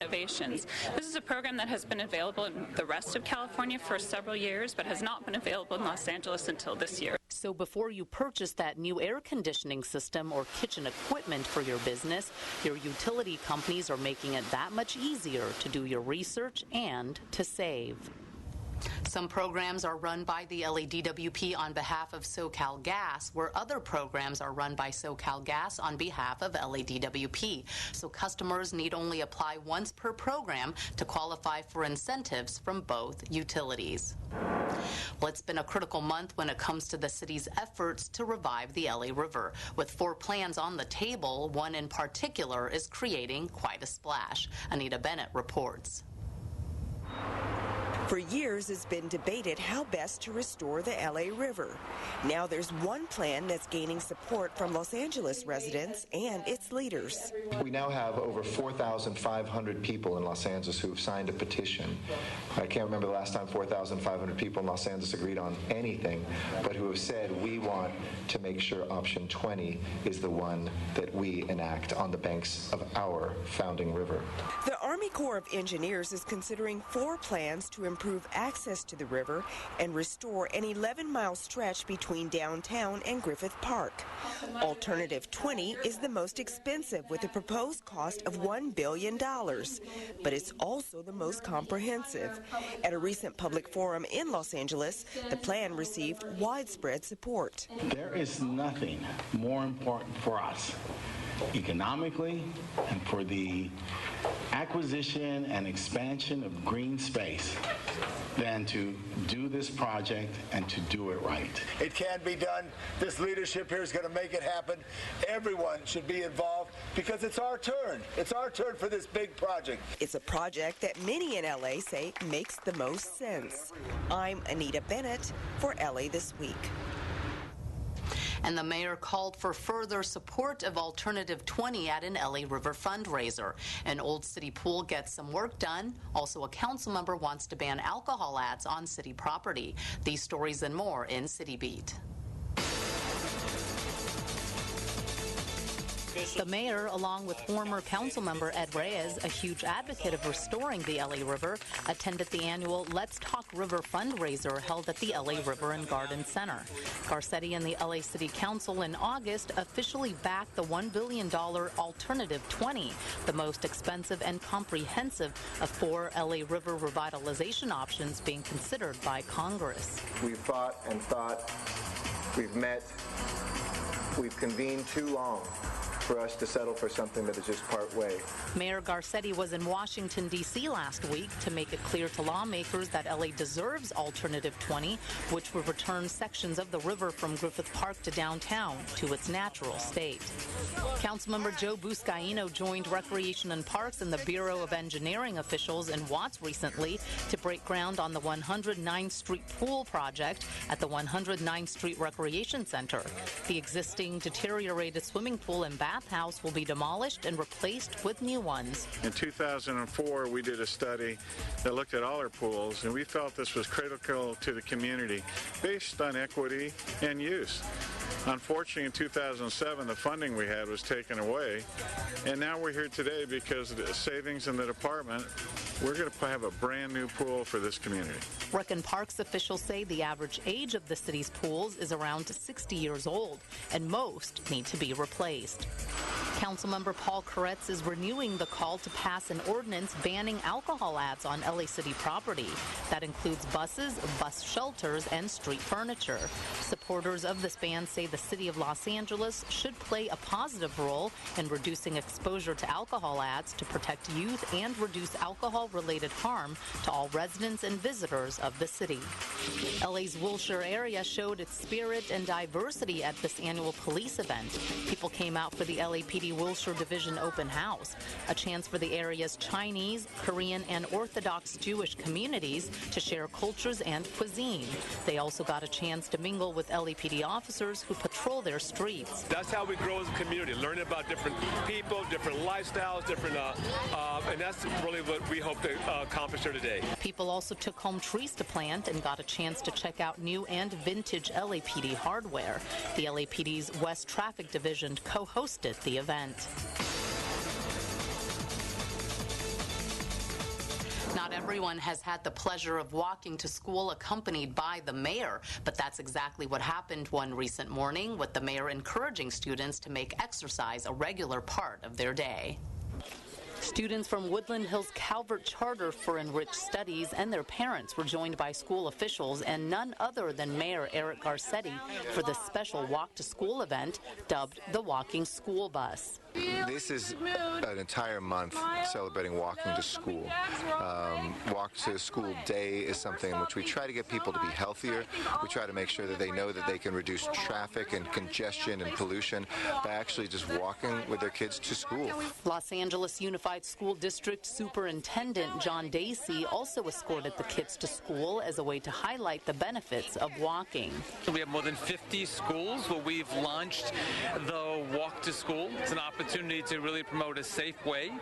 Innovations. This is a program that has been available in the rest of California for several years, but has not been available in Los Angeles until this year. So before you purchase that new air conditioning system or kitchen equipment for your business, your utility companies are making it that much easier to do your research and to save. Some programs are run by the LADWP on behalf of SoCalGas, where other programs are run by SoCalGas on behalf of LADWP. So customers need only apply once per program to qualify for incentives from both utilities. Well, it's been a critical month when it comes to the city's efforts to revive the LA River. With 4 plans on the table, one in particular is creating quite a splash. Anita Bennett reports. For years, it's been debated how best to restore the LA River. Now there's one plan that's gaining support from Los Angeles residents and its leaders. We now have over 4,500 people in Los Angeles who have signed a petition. I can't remember the last time 4,500 people in Los Angeles agreed on anything, but who have said we want to make sure option 20 is the one that we enact on the banks of our founding river. The Army Corps of Engineers is considering 4 plans to improve access to the river and restore an 11-mile stretch between downtown and Griffith Park. Alternative 20 is the most expensive, with a proposed cost of $1 billion, but it's also the most comprehensive. At a recent public forum in Los Angeles, the plan received widespread support. There is nothing more important for us economically and for the acquisition and expansion of green space than to do this project and to do it right. It can be done. This leadership here is going to make it happen. Everyone should be involved because it's our turn. It's our turn for this big project. It's a project that many in LA say makes the most sense. I'm Anita Bennett for LA This Week. And the mayor called for further support of Alternative 20 at an LA River fundraiser. An Old City pool gets some work done. Also, a council member wants to ban alcohol ads on city property. These stories and more in City Beat. The mayor, along with former council member Ed Reyes, a huge advocate of restoring the LA River, attended the annual Let's Talk River fundraiser held at the LA River and Garden Center. Garcetti and the LA City Council in August officially backed the $1 billion Alternative 20, the most expensive and comprehensive of 4 LA River revitalization options being considered by Congress. We've fought and thought, we've met, we've convened too long for us to settle for something that is just part way. Mayor Garcetti was in Washington, D.C. last week to make it clear to lawmakers that L.A. deserves Alternative 20, which would return sections of the river from Griffith Park to downtown to its natural state. Councilmember Joe Buscaino joined Recreation and Parks and the Bureau of Engineering officials in Watts recently to break ground on the 109th Street Pool project at the 109th Street Recreation Center. The existing deteriorated swimming pool and bathhouse will be demolished and replaced with new ones. In 2004, we did a study that looked at all our pools, and we felt this was critical to the community based on equity and use. Unfortunately, in 2007, the funding we had was taken away, and now we're here today because of the savings in the department. We're going to have a brand new pool for this community. Rec and Parks officials say the average age of the city's pools is around 60 years old, and most need to be replaced. Councilmember Paul Koretz is renewing the call to pass an ordinance banning alcohol ads on LA City property. That includes buses, bus shelters, and street furniture. Supporters of this ban say the city of Los Angeles should play a positive role in reducing exposure to alcohol ads to protect youth and reduce alcohol-related harm to all residents and visitors of the city. LA's Wilshire area showed its spirit and diversity at this annual police event. People came out for the LAPD Wilshire Division Open House, a chance for the area's Chinese, Korean, and Orthodox Jewish communities to share cultures and cuisine. They also got a chance to mingle with LAPD officers who patrol their streets. That's how we grow as a community, learning about different people, different lifestyles, and that's really what we hope to accomplish here today. People also took home trees to plant and got a chance to check out new and vintage LAPD hardware. The LAPD's West Traffic Division co-hosted the event. Not everyone has had the pleasure of walking to school accompanied by the mayor, but that's exactly what happened one recent morning, with the mayor encouraging students to make exercise a regular part of their day. Students from Woodland Hills Calvert Charter for Enriched Studies and their parents were joined by school officials and none other than Mayor Eric Garcetti for the special Walk to School event dubbed the Walking School Bus. This is an entire month celebrating walking to school. Walk to School Day is something in which we try to get people to be healthier. We try to make sure that they know that they can reduce traffic and congestion and pollution by actually just walking with their kids to school. Los Angeles Unified School District Superintendent John Dacey also escorted the kids to school as a way to highlight the benefits of walking. We have more than 50 schools where we've launched the Walk to School. It's an opportunity to really promote a safe way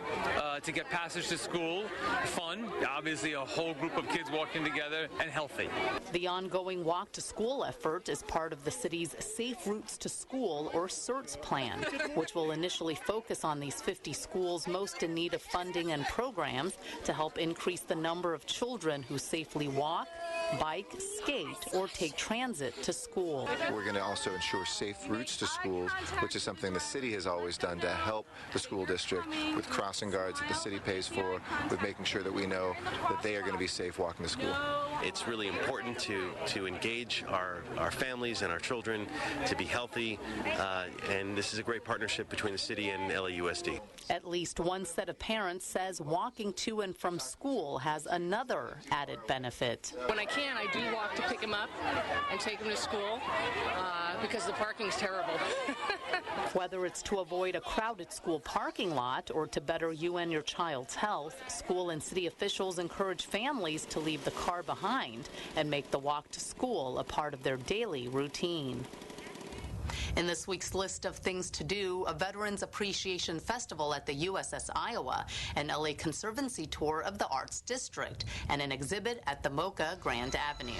to get passage to school, fun, obviously a whole group of kids walking together, and healthy. The ongoing Walk to School effort is part of the city's Safe Routes to School, or CERTS plan, which will initially focus on these 50 schools most in need of funding and programs to help increase the number of children who safely walk, bike, skate, or take transit to school. We're going to also ensure safe routes to schools, which is something the city has always done to help the school district with crossing guards that the city pays for, with making sure that we know that they are going to be safe walking to school. It's really important to engage our families and our children to be healthy, and this is a great partnership between the city and LAUSD. At least one set of parents says walking to and from school has another added benefit. When I can, I do walk to pick them up and take them to school because the parking's terrible. Whether it's to avoid a crowded school parking lot or to better you and your child's health, school and city officials encourage families to leave the car behind and make the walk to school a part of their daily routine. In this week's list of things to do, a Veterans Appreciation Festival at the USS Iowa, an LA Conservancy tour of the Arts District, and an exhibit at the MoCA Grand Avenue.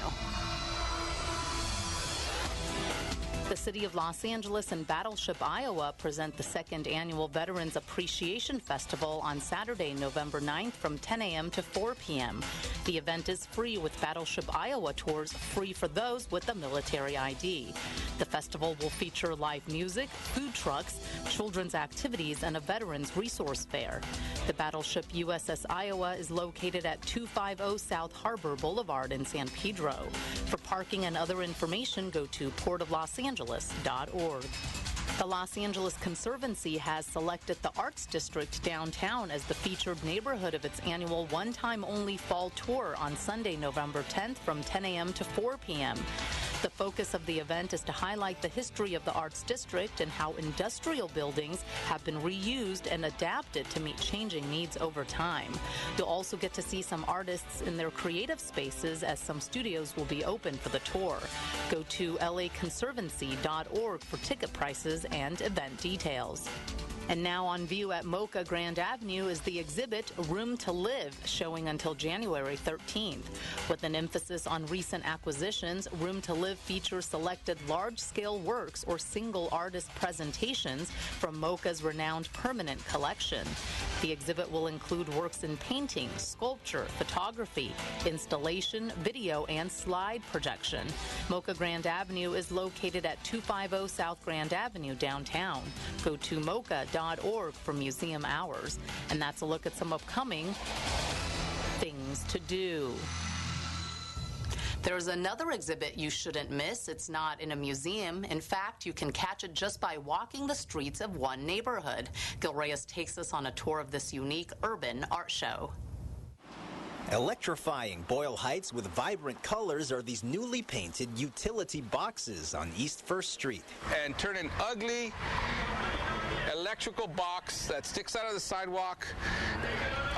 The City of Los Angeles and Battleship, Iowa present the second annual Veterans Appreciation Festival on Saturday, November 9th from 10 a.m. to 4 p.m. The event is free, with Battleship Iowa tours free for those with a military ID. The festival will feature live music, food trucks, children's activities, and a veterans resource fair. The Battleship USS Iowa is located at 250 South Harbor Boulevard in San Pedro. For parking and other information, go to portoflosangeles.org. The Los Angeles Conservancy has selected the Arts District downtown as the featured neighborhood of its annual one-time-only fall tour on Sunday, November 10th from 10 a.m. to 4 p.m. The focus of the event is to highlight the history of the Arts District and how industrial buildings have been reused and adapted to meet changing needs over time. You'll also get to see some artists in their creative spaces, as some studios will be open for the tour. Go to laconservancy.org for ticket prices and event details. And now on view at MoCA Grand Avenue is the exhibit Room to Live, showing until January 13th. With an emphasis on recent acquisitions, Room to Live features selected large-scale works or single artist presentations from MoCA's renowned permanent collection. The exhibit will include works in painting, sculpture, photography, installation, video, and slide projection. MoCA Grand Avenue is located at 250 South Grand Avenue downtown. Go to MoCA.org for museum hours. And that's a look at some upcoming things to do. There's another exhibit you shouldn't miss. It's not in a museum. In fact, you can catch it just by walking the streets of one neighborhood. Gil Reyes takes us on a tour of this unique urban art show. Electrifying Boyle Heights with vibrant colors are these newly painted utility boxes on East 1st Street. And turn an ugly electrical box that sticks out of the sidewalk,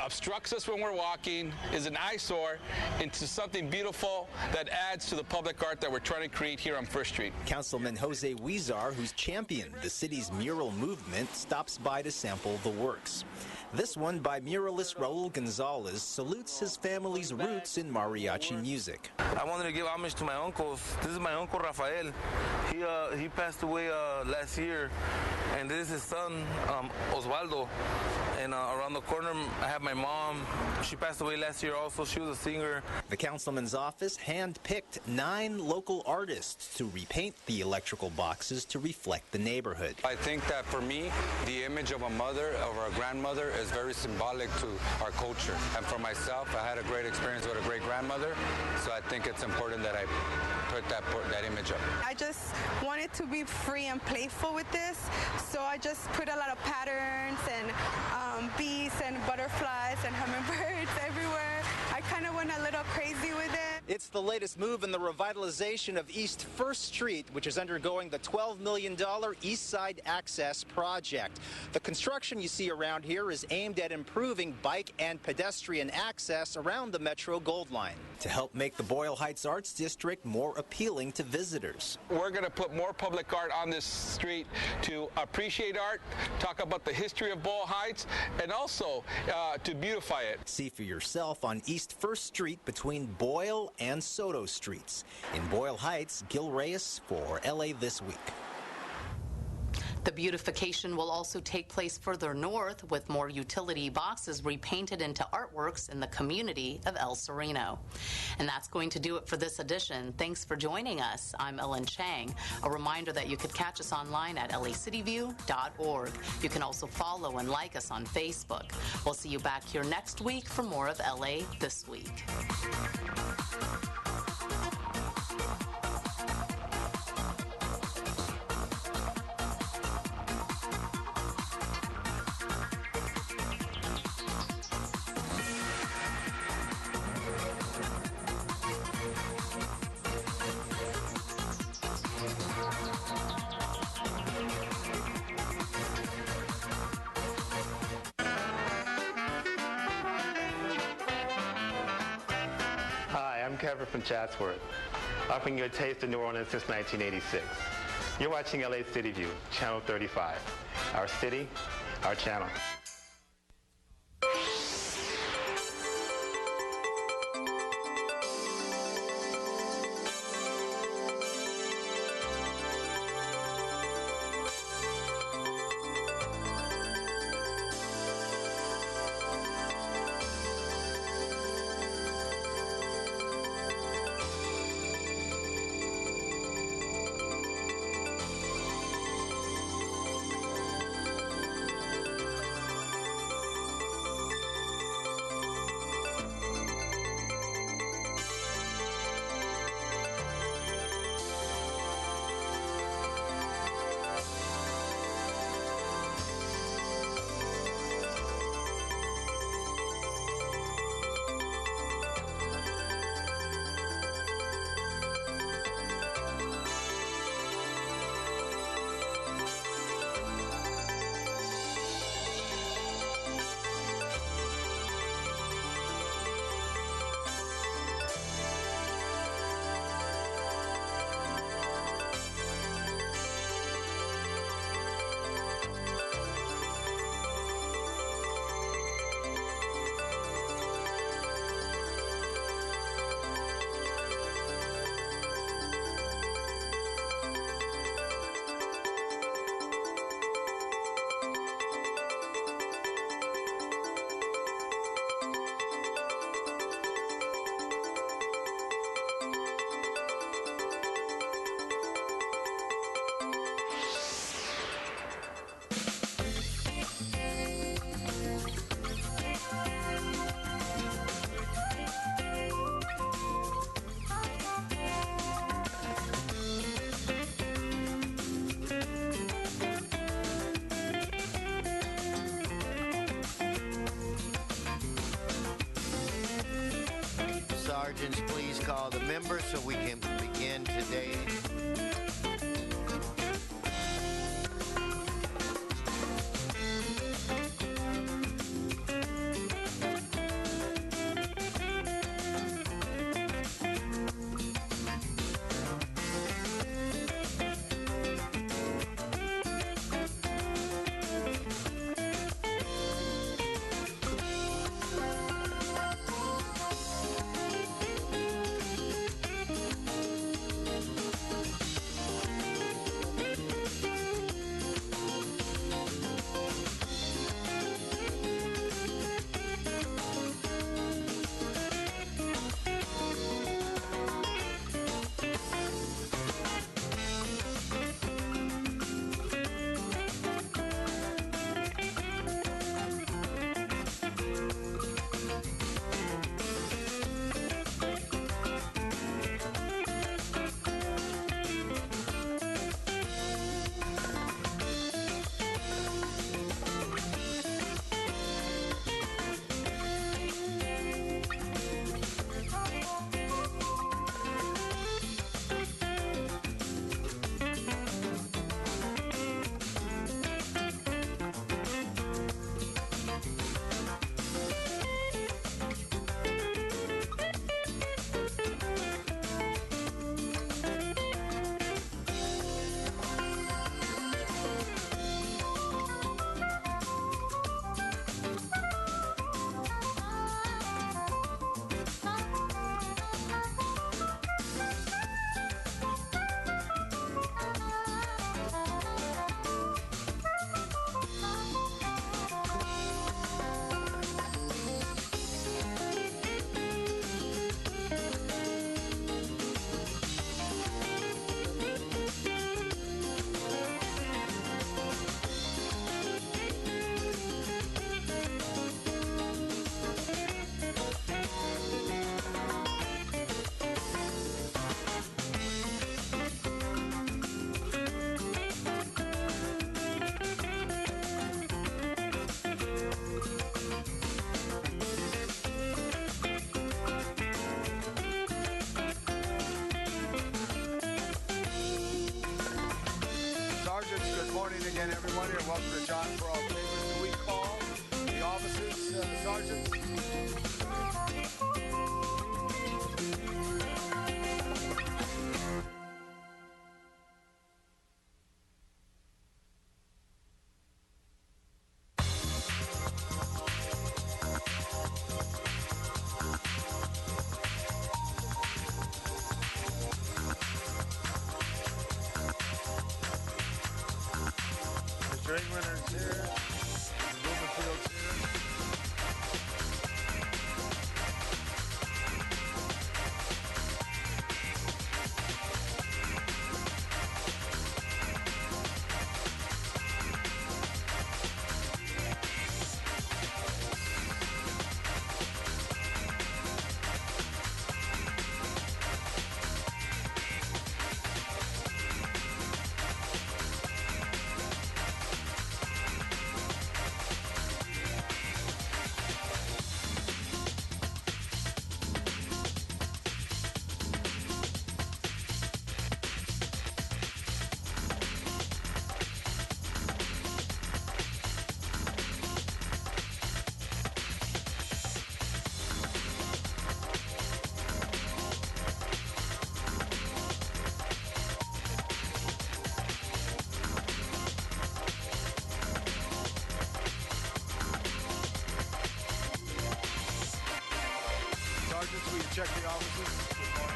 obstructs us when we're walking, is an eyesore, into something beautiful that adds to the public art that we're trying to create here on 1st Street. Councilman Jose Huizar, who's championed the city's mural movement, stops by to sample the works. This one, by muralist Raul Gonzalez, salutes his family's roots in mariachi music. I wanted to give homage to my uncles. This is my uncle Rafael. He passed away last year, and this is his son Osvaldo. And around the corner, I have my mom. She passed away last year also. She was a singer. The councilman's office handpicked 9 local artists to repaint the electrical boxes to reflect the neighborhood. I think that for me, the image of a mother, of our grandmother, is very symbolic to our culture. And for myself, I had a great experience with a great grandmother, so I think it's important that I put that image up. I just wanted to be free and playful with this, so I just put a lot of patterns and bees and butterflies and hummingbirds everywhere. I kind of went a little crazy with it. It's the latest move in the revitalization of East 1st Street, which is undergoing the $12 million East Side Access project. The construction you see around here is aimed at improving bike and pedestrian access around the Metro Gold Line to help make the Boyle Heights Arts District more appealing to visitors. We're going to put more public art on this street to appreciate art, talk about the history of Boyle Heights, and also to beautify it. See for yourself on East 1st Street between Boyle and Soto Streets. In Boyle Heights, Gil Reyes for LA This Week. The beautification will also take place further north, with more utility boxes repainted into artworks in the community of El Sereno. And that's going to do it for this edition. Thanks for joining us. I'm Ellen Chang. A reminder that you could catch us online at lacityview.org. You can also follow and like us on Facebook. We'll see you back here next week for more of LA This Week. Kevin from Chatsworth, offering you a taste of New Orleans since 1986. You're watching LA City View, Channel 35. Our city, our channel. Sergeants, please call the members so we can begin today. morning, everyone, and welcome to John for All Favors. Do we call the officers, Sergeant? Mr. England is here. Mr. Blumenfield's here. Sergeants, will you check the offices? Good morning.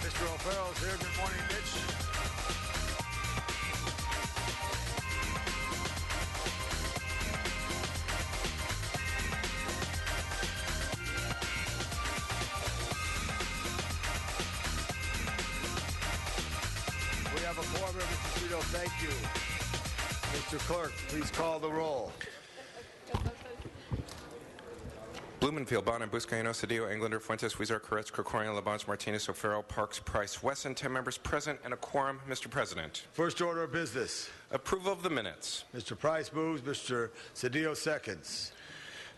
Mr. O'Farrell's here. Good morning, Mitch. We have a quorum, Mr. Cedillo. Thank you. Mr. Clerk, please call the roll. Blumenfield, Bonin, Buscaino, Cedillo, Englander, Fuentes, Huizar, Koretz, Krikorian, Labange, Martinez, O'Farrell, Parks, Price, Wesson. 10 members present and a quorum. Mr. President. First order of business. Approval of the minutes. Mr. Price moves. Mr. Cedillo seconds.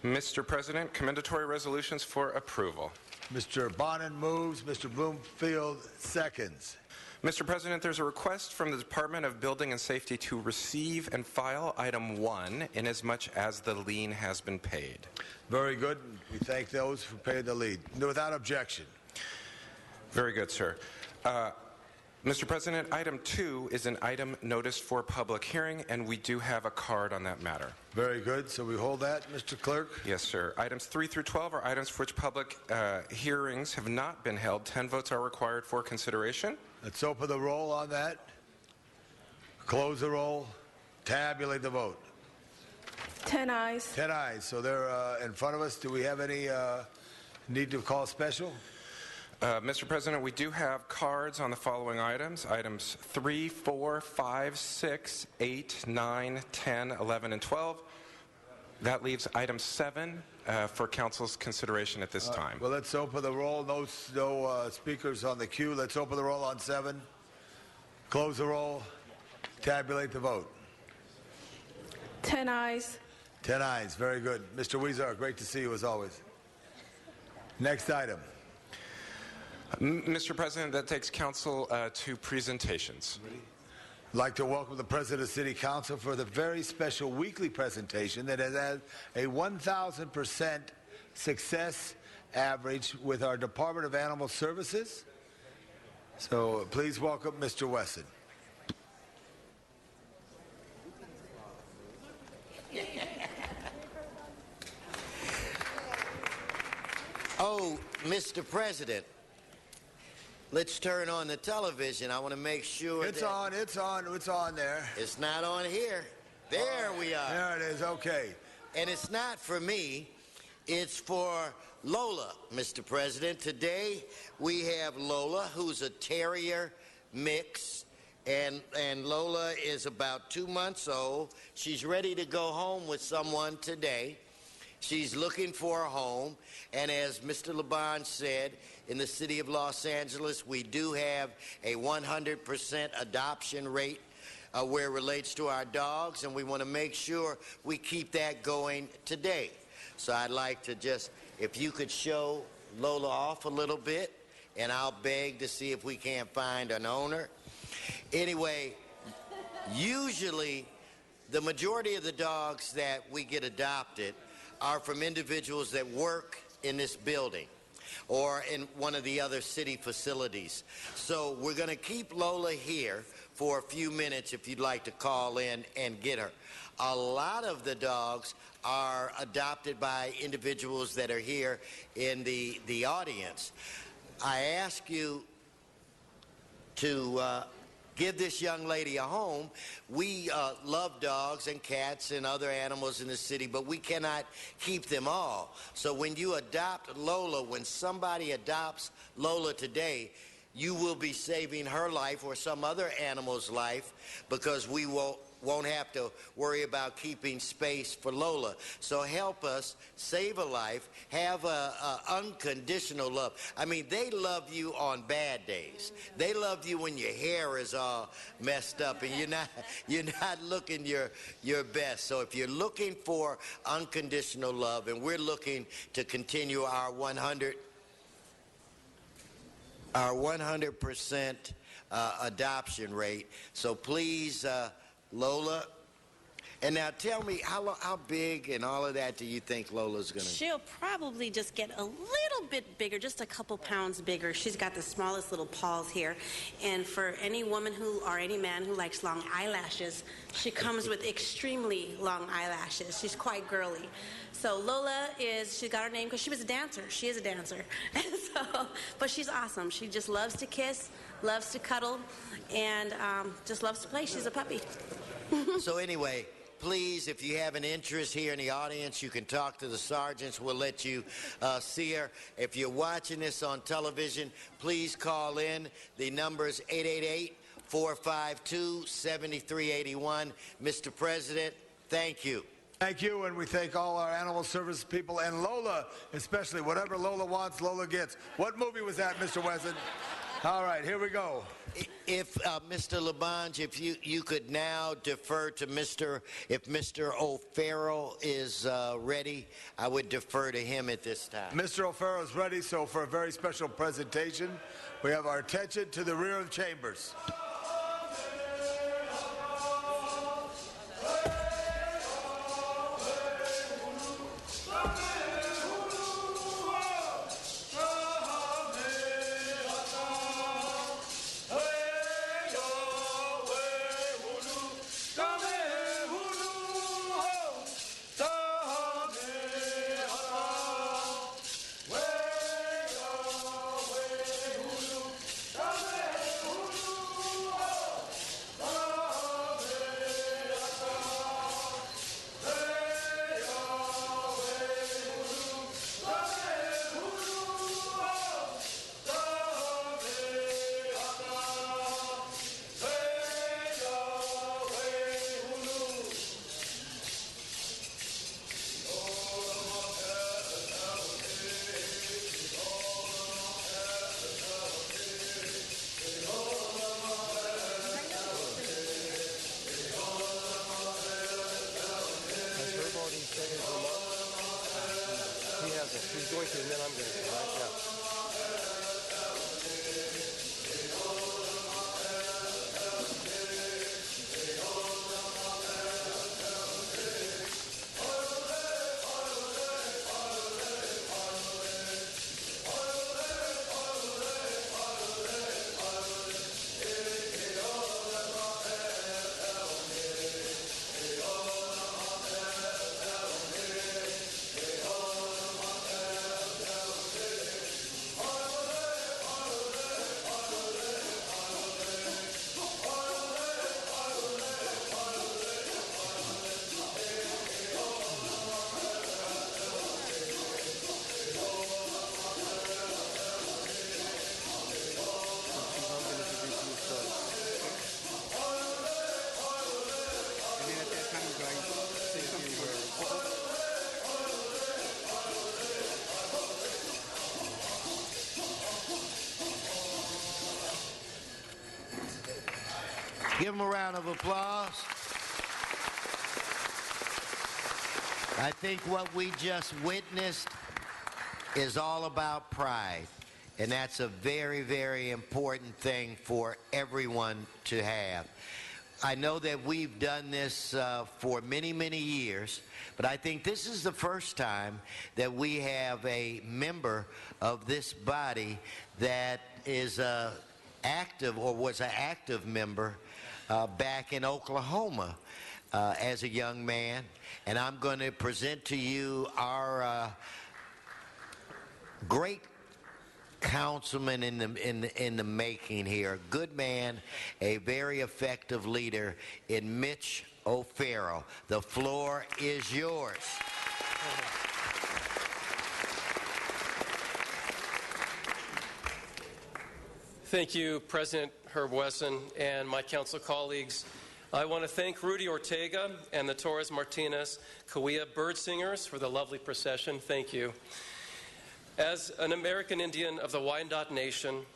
Mr. President, commendatory resolutions for approval. Mr. Bonin moves. Mr. Bloomfield seconds. Mr. President, there's a request from the Department of Building and Safety to receive and file item 1 inasmuch as the lien has been paid. Very good. We thank those who paid the lien. Without objection. Very good, sir. Mr. President, item 2 is an item noticed for public hearing, and we do have a card on that matter. Very good. So we hold that, Mr. Clerk? Yes, sir. Items 3 through 12 are items for which public hearings have not been held. 10 votes are required for consideration. Let's open the roll on that. Close the roll. Tabulate the vote. 10 ayes. 10 ayes. So they're in front of us. Do we have any need to call special? Mr. President, we do have cards on the following items. Items 3, 4, 5, 6, 8, 9, 10, 11, and 12. That leaves item 7 for council's consideration at this time. Well, let's open the roll. No speakers on the queue. Let's open the roll on 7. Close the roll. Tabulate the vote. 10 ayes. 10 ayes. Very good. Mr. Huizar, great to see you as always. Next item. Mr. President, that takes council to presentations. I'd like to welcome the President of City Council for the very special weekly presentation that has had a 1,000% success average with our Department of Animal Services. So please welcome Mr. Wesson. Oh, Mr. President, let's turn on the television. I want to make sure it's on there. It's not on here. There we are. There it is. Okay. And it's not for me. It's for Lola, Mr. President. Today we have Lola, who's a terrier mix. And Lola is about 2 months old. She's ready to go home with someone today. She's looking for a home, and as Mr. Labange said, in the city of Los Angeles, we do have a 100% adoption rate where it relates to our dogs, and we want to make sure we keep that going today. So I'd like to just, if you could show Lola off a little bit, and I'll beg to see if we can't find an owner. Anyway, usually the majority of the dogs that we get adopted are from individuals that work in this building or in one of the other city facilities. So we're going to keep Lola here for a few minutes if you'd like to call in and get her. A lot of the dogs are adopted by individuals that are here in the audience. I ask you to give this young lady a home. We love dogs and cats and other animals in the city, but we cannot keep them all. So when you adopt Lola, when somebody adopts Lola today, you will be saving her life or some other animal's life, because we won't have to worry about keeping space for Lola. So help us save a life, have a unconditional love. I mean, they love you on bad days. They love you when your hair is all messed up and you're not looking your best. So if you're looking for unconditional love, and we're looking to continue our 100% adoption rate, so please, Lola. And now tell me, how big and all of that do you think Lola's going to be? She'll probably just get a little bit bigger, just a couple pounds bigger. She's got the smallest little paws here. And for any woman or any man who likes long eyelashes, she comes with extremely long eyelashes. She's quite girly. So Lola she got her name because she was a dancer. She is a dancer. But she's awesome. She just loves to kiss, loves to cuddle, and just loves to play. She's a puppy. So anyway, please, if you have an interest here in the audience, you can talk to the sergeants. We'll let you see her. If you're watching this on television, please call in. The number is 888-452-7381. Mr. President, thank you. Thank you, and we thank all our animal service people, and Lola especially. Whatever Lola wants, Lola gets. What movie was that, Mr. Wesson? All right, here we go. If Mr. Labange, if you could now defer to if Mr. O'Farrell is ready, I would defer to him at this time. Mr. O'Farrell is ready, so for a very special presentation, we have our attention to the rear of chambers. He's going to, and then I'm going to, right? Yeah. Give them a round of applause. I think what we just witnessed is all about pride. And that's a very, very important thing for everyone to have. I know that we've done this for many, many years, but I think this is the first time that we have a member of this body that is active or was an active member back in Oklahoma as a young man. And I'm going to present to you our great councilman in the making here, a good man, a very effective leader in Mitch O'Farrell. The floor is yours. Thank you, President Herb Wesson and my council colleagues. I want to thank Rudy Ortega and the Torres Martinez Cahuilla Bird Singers for the lovely procession. Thank you. As an American Indian of the Wyandot Nation,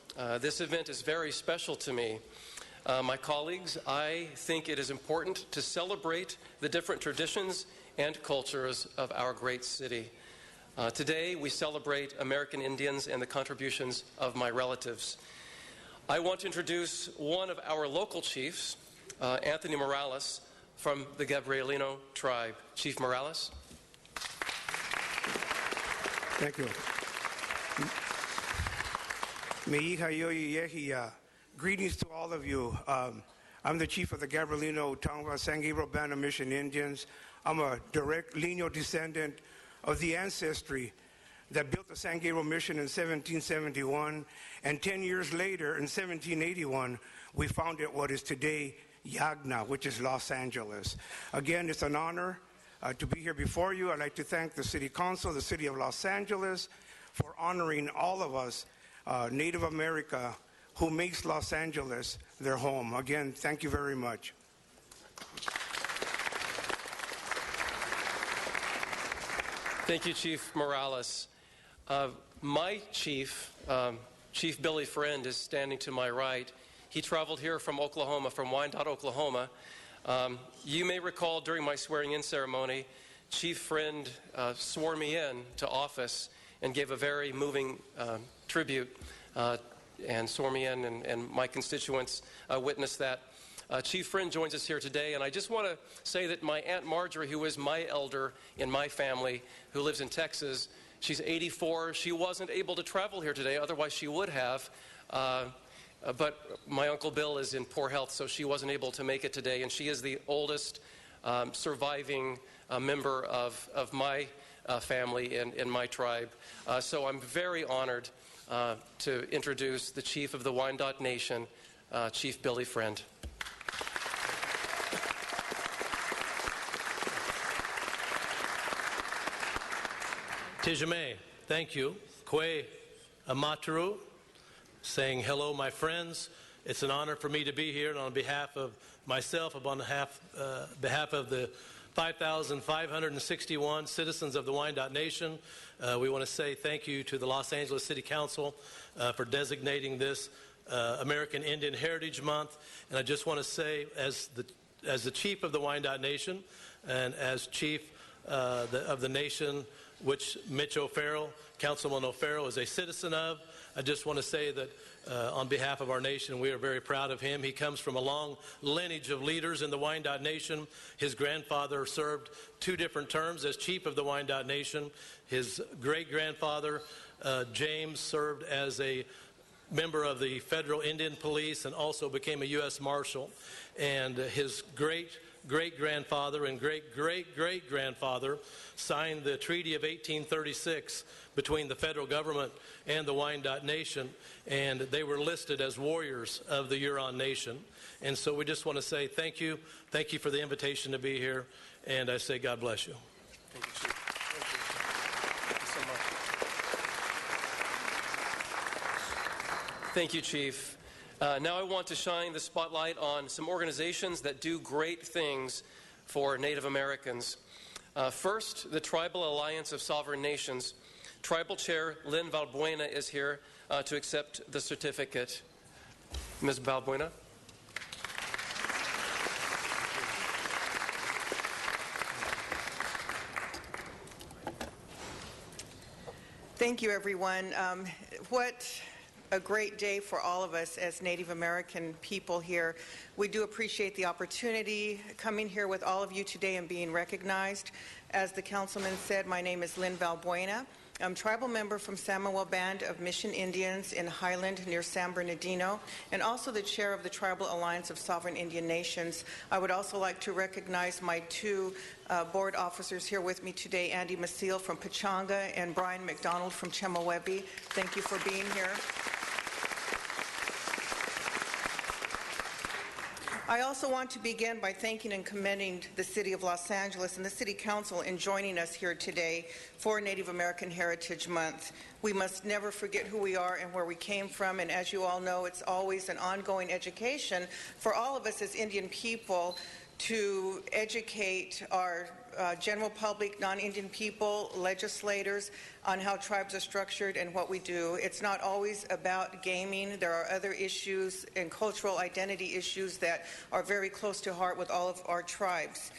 this event is very special to me. My colleagues, I think it is important to celebrate the different traditions and cultures of our great city. Today, we celebrate American Indians and the contributions of my relatives. I want to introduce one of our local chiefs, Anthony Morales, from the Gabrielino tribe. Chief Morales. Thank you. Greetings to all of you. I'm the chief of the Gabrielino Tongva San Gabriel Band of Mission Indians. I'm a direct lineal descendant of the ancestry that built the San Gabriel Mission in 1771, and 10 years later, in 1781, we founded what is today Yagna, which is Los Angeles. Again, it's an honor to be here before you. I'd like to thank the City Council, the City of Los Angeles, for honoring all of us, Native America, who makes Los Angeles their home. Again, thank you very much. Thank you, Chief Morales. My chief, Chief Billy Friend, is standing to my right. He traveled here from Oklahoma, from Wyandotte, Oklahoma. You may recall during my swearing-in ceremony, Chief Friend swore me in to office and gave a very moving tribute and swore me in, and my constituents witnessed that. Chief Friend joins us here today, and I just want to say that my Aunt Marjorie, who is my elder in my family, who lives in Texas, she's 84. She wasn't able to travel here today, otherwise she would have. But my Uncle Bill is in poor health, so she wasn't able to make it today, and she is the oldest surviving member of my family in my tribe. So I'm very honored to introduce the chief of the Wyandot Nation, Chief Billy Friend. Tijame, thank you. Kwe Amaturu, saying hello, my friends. It's an honor for me to be here, and on behalf of myself, on behalf of the 5,561 citizens of the Wyandot Nation, we want to say thank you to the Los Angeles City Council for designating this American Indian Heritage Month. And I just want to say, as the chief of the Wyandot Nation and as chief of the nation which Mitch O'Farrell, Councilman O'Farrell, is a citizen of, I just want to say that on behalf of our nation, we are very proud of him. He comes from a long lineage of leaders in the Wyandot Nation. His grandfather served 2 different terms as chief of the Wyandot Nation. His great-grandfather, James, served as a member of the Federal Indian Police and also became a U.S. Marshal. And his great-grandfather and great-great-great-grandfather signed the Treaty of 1836 between the federal government and the Wyandot Nation, and they were listed as warriors of the Huron Nation. And so we just want to say thank you. Thank you for the invitation to be here, and I say God bless you. Thank you, Chief. Thank you so much. Thank you, Chief. Now I want to shine the spotlight on some organizations that do great things for Native Americans. First, the Tribal Alliance of Sovereign Nations. Tribal Chair Lynn Valbuena is here to accept the certificate. Ms. Valbuena. Thank you, everyone. What a great day for all of us as Native American people here. We do appreciate the opportunity coming here with all of you today and being recognized. As the councilman said, my name is Lynn Valbuena. I'm tribal member from Samuel Band of Mission Indians in Highland near San Bernardino, and also the chair of the Tribal Alliance of Sovereign Indian Nations. I would also like to recognize my two board officers here with me today, Andy Maciel from Pechanga and Brian McDonald from Chemehuevi. Thank you for being here. I also want to begin by thanking and commending the City of Los Angeles and the City Council in joining us here today for Native American Heritage Month. We must never forget who we are and where we came from, and as you all know, it's always an ongoing education for all of us as Indian people to educate our general public, non-Indian people, legislators, on how tribes are structured and what we do. It's not always about gaming. There are other issues and cultural identity issues that are very close to heart with all of our tribes.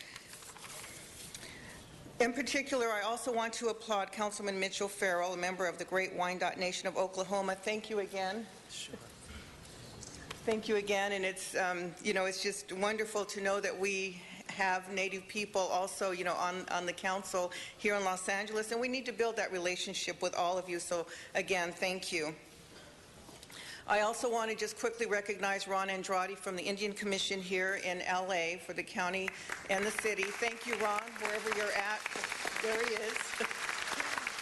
In particular, I also want to applaud Councilman Mitchell Farrell, a member of the Great Wyandotte Nation of Oklahoma. Thank you again. Sure. Thank you again, and it's it's just wonderful to know that we have Native people also, on the council here in Los Angeles, and we need to build that relationship with all of you. So again, thank you. I also want to just quickly recognize Ron Andrade from the Indian Commission here in LA for the county and the city. Thank you, Ron, wherever you're at. There he is.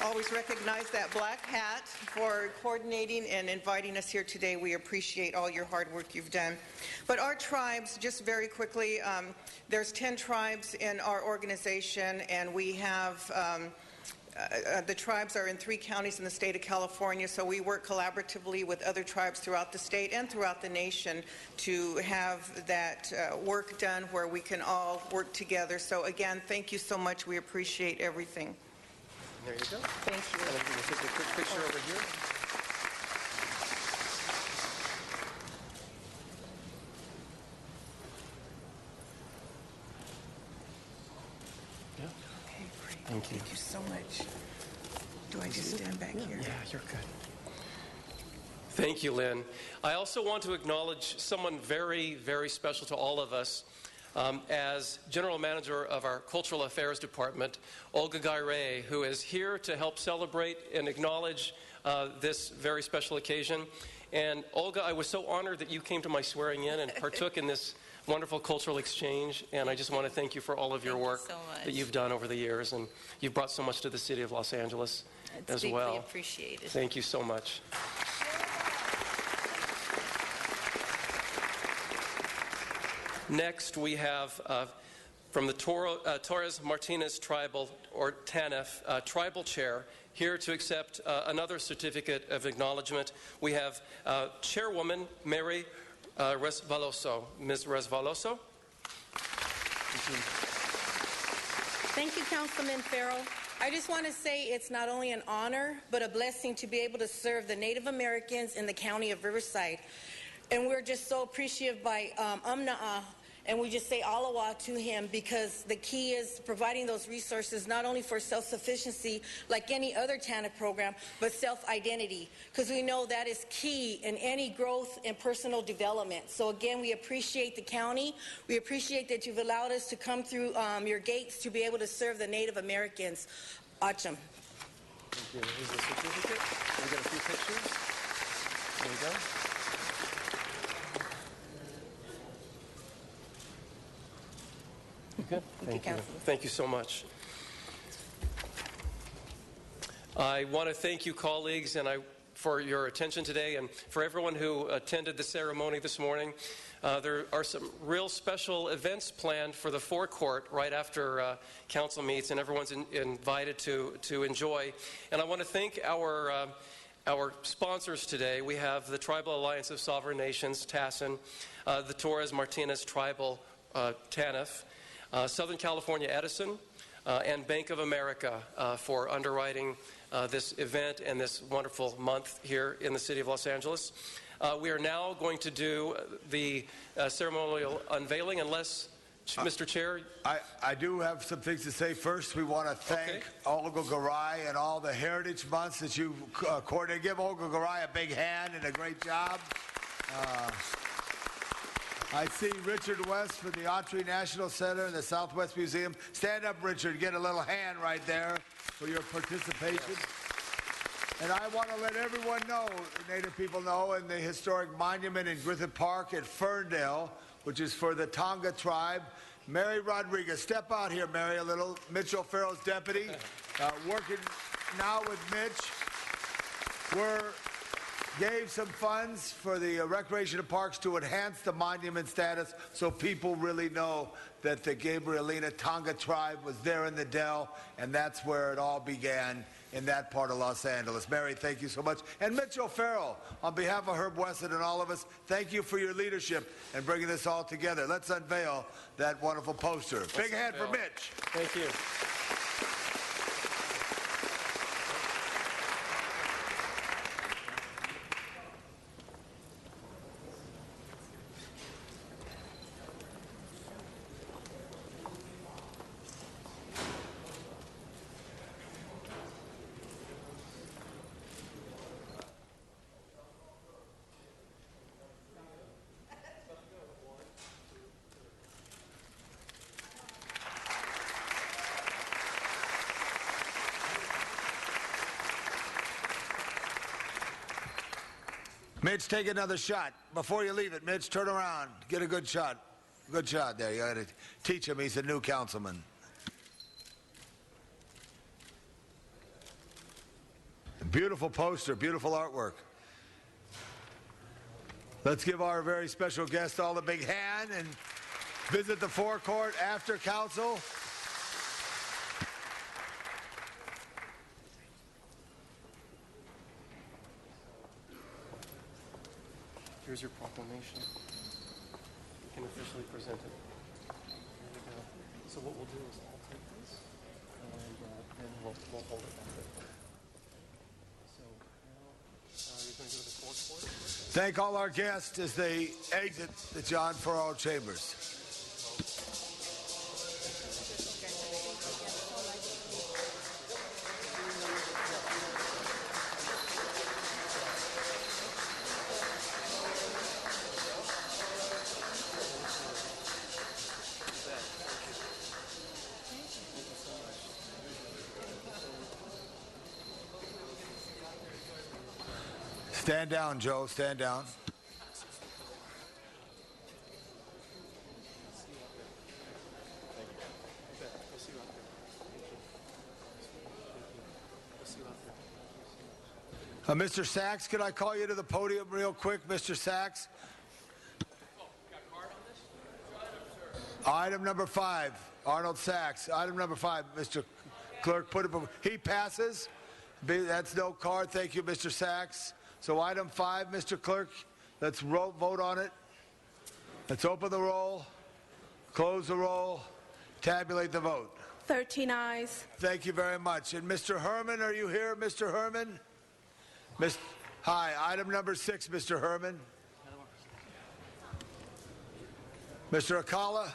Always recognize that black hat for coordinating and inviting us here today. We appreciate all your hard work you've done. But our tribes, just very quickly, there's 10 tribes in our organization, and we have the tribes are in 3 counties in the state of California, so we work collaboratively with other tribes throughout the state and throughout the nation to have that work done where we can all work together. So again, thank you so much. We appreciate everything. There you go. Thank you. And I'm going to take a quick picture over here. Okay, great. Thank you. Thank you so much. Do I just stand back here? Yeah, you're good. Thank you, Lynn. I also want to acknowledge someone very, very special to all of us. As General Manager of our Cultural Affairs Department, Olga Gaire, who is here to help celebrate and acknowledge this very special occasion. And Olga, I was so honored that you came to my swearing in and partook in this wonderful cultural exchange, and I just want to thank you for all of your work that you've done over the years, and you've brought so much to the City of Los Angeles as well. Deeply appreciated. Thank you so much. Next, we have from the Torres Martinez Tribal, or TANF, Tribal Chair, here to accept another certificate of acknowledgement. We have Chairwoman Mary Resvaloso. Ms. Resvaloso. Thank you, Councilman Farrell. I just want to say it's not only an honor, but a blessing to be able to serve the Native Americans in the county of Riverside. And we're just so appreciative by Umna'a, and we just say alawa to him, because the key is providing those resources not only for self-sufficiency like any other TANF program, but self-identity, because we know that is key in any growth and personal development. So again, we appreciate the county. We appreciate that you've allowed us to come through your gates to be able to serve the Native Americans. Acham. Thank you. Here's the certificate. We got a few pictures. There you go. Good. Thank you. Thank you so much. I want to thank you, colleagues, for your attention today, and for everyone who attended the ceremony this morning. There are some real special events planned for the forecourt right after council meets, and everyone's invited to enjoy. And I want to thank our sponsors today. We have the Tribal Alliance of Sovereign Nations, TASN, the Torres Martinez Tribal, TANF, Southern California Edison, and Bank of America for underwriting this event and this wonderful month here in the City of Los Angeles. We are now going to do the ceremonial unveiling, unless Mr. Chair, I do have some things to say. First, we want to thank Olga Garay and all the Heritage Months that you coordinated. Give Olga Garay a big hand and a great job. I see Richard West from the Autry National Center and the Southwest Museum. Stand up, Richard. Get a little hand right there for your participation. And I want to let everyone know, Native people know, in the historic monument in Griffith Park at Ferndale, which is for the Tonga tribe. Mary Rodriguez, step out here, Mary, a little. Mitch O'Farrell's deputy, working now with Mitch. Gave some funds for the Recreation of Parks to enhance the monument status so people really know that the Gabrielina Tonga tribe was there in the Dell, and that's where it all began, in that part of Los Angeles. Mary, thank you so much. And Mitch O'Farrell, on behalf of Herb Weston and all of us, thank you for your leadership in bringing this all together. Let's unveil that wonderful poster. Big hand for Mitch. Thank you. Mitch, take another shot. Before you leave it, Mitch, turn around. Get a good shot. Good shot there. You got to teach him. He's a new councilman. Beautiful poster, beautiful artwork. Let's give our very special guest all a big hand and visit the forecourt after council. Here's your proclamation. You can officially present it. There we go. So what we'll do is I'll take this, and then we'll hold it back there. So now you're going to go to the forecourt. Thank all our guests as they exit the John Farrell Chambers. Stand down, Joe. Stand down. Mr. Sachs, could I call you to the podium real quick, Mr. Sachs? Item number 5, Arnold Sachs. Item number 5, Mr. Clerk, put it. He passes. That's no card. Thank you, Mr. Sachs. So item 5, Mr. Clerk, let's vote on it. Let's open the roll, close the roll, tabulate the vote. 13 ayes. Thank you very much. And Mr. Herman, are you here, Mr. Herman? Hi, item number 6, Mr. Herman. Mr. Akala?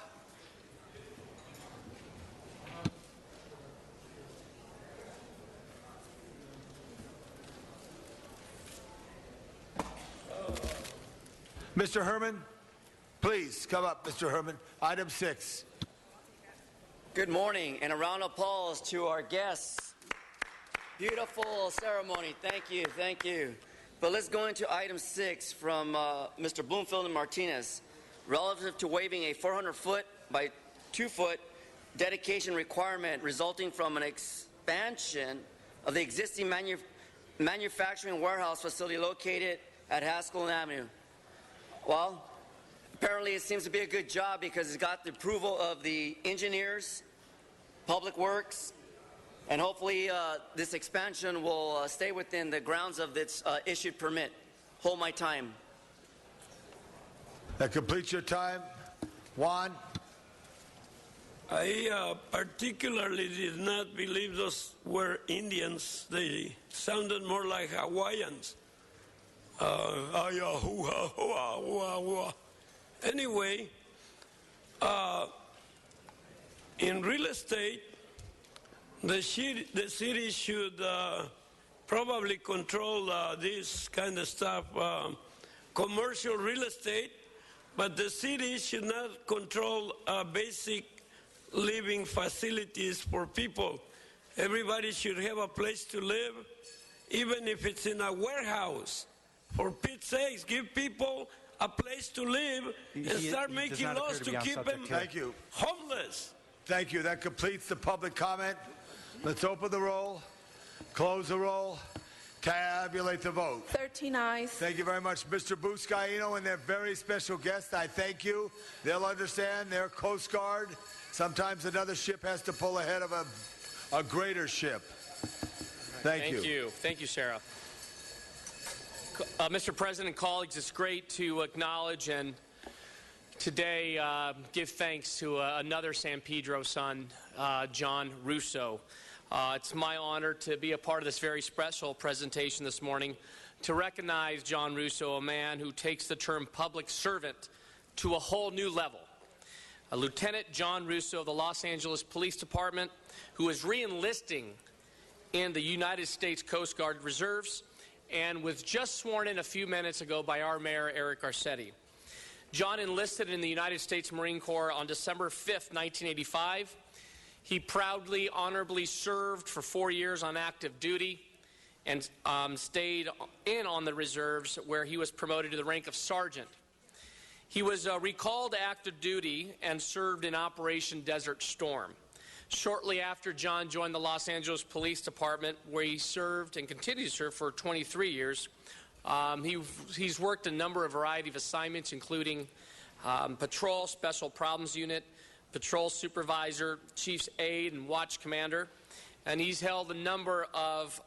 Mr. Herman, please come up, Mr. Herman. Item 6. Good morning, and a round of applause to our guests. Beautiful ceremony. Thank you, thank you. But let's go into item 6 from Mr. Bloomfield and Martinez, relative to waiving a 400-foot by 2-foot dedication requirement resulting from an expansion of the existing manufacturing warehouse facility located at Haskell Avenue. Well, apparently it seems to be a good job because it's got the approval of the engineers, Public Works, and hopefully this expansion will stay within the grounds of its issued permit. Hold my time. That completes your time. Juan? I particularly did not believe those were Indians. They sounded more like Hawaiians. Anyway, in real estate, the city should probably control this kind of stuff, commercial real estate, but the city should not control basic living facilities for people. Everybody should have a place to live, even if it's in a warehouse. For Pete's sakes, give people a place to live and start making laws to keep them homeless. Thank you. That completes the public comment. Let's open the roll, close the roll, tabulate the vote. 13 ayes. Thank you very much, Mr. Buscaino and their very special guest. I thank you. They'll understand their Coast Guard. Sometimes another ship has to pull ahead of a greater ship. Thank you. Thank you, Sarah. Mr. President, colleagues, it's great to acknowledge and today give thanks to another San Pedro son, John Russo. It's my honor to be a part of this very special presentation this morning to recognize John Russo, a man who takes the term public servant to a whole new level. Lieutenant John Russo of the Los Angeles Police Department, who is re-enlisting in the United States Coast Guard Reserves and was just sworn in a few minutes ago by our mayor, Eric Garcetti. John enlisted in the United States Marine Corps on December 5th, 1985. He proudly, honorably served for 4 years on active duty and stayed in on the reserves, where he was promoted to the rank of sergeant. He was recalled to active duty and served in Operation Desert Storm. Shortly after, John joined the Los Angeles Police Department, where he served and continued to serve for 23 years. He's worked a variety of assignments, including Patrol Special Problems Unit, Patrol Supervisor, Chief's Aide, and Watch Commander. And he's held a number of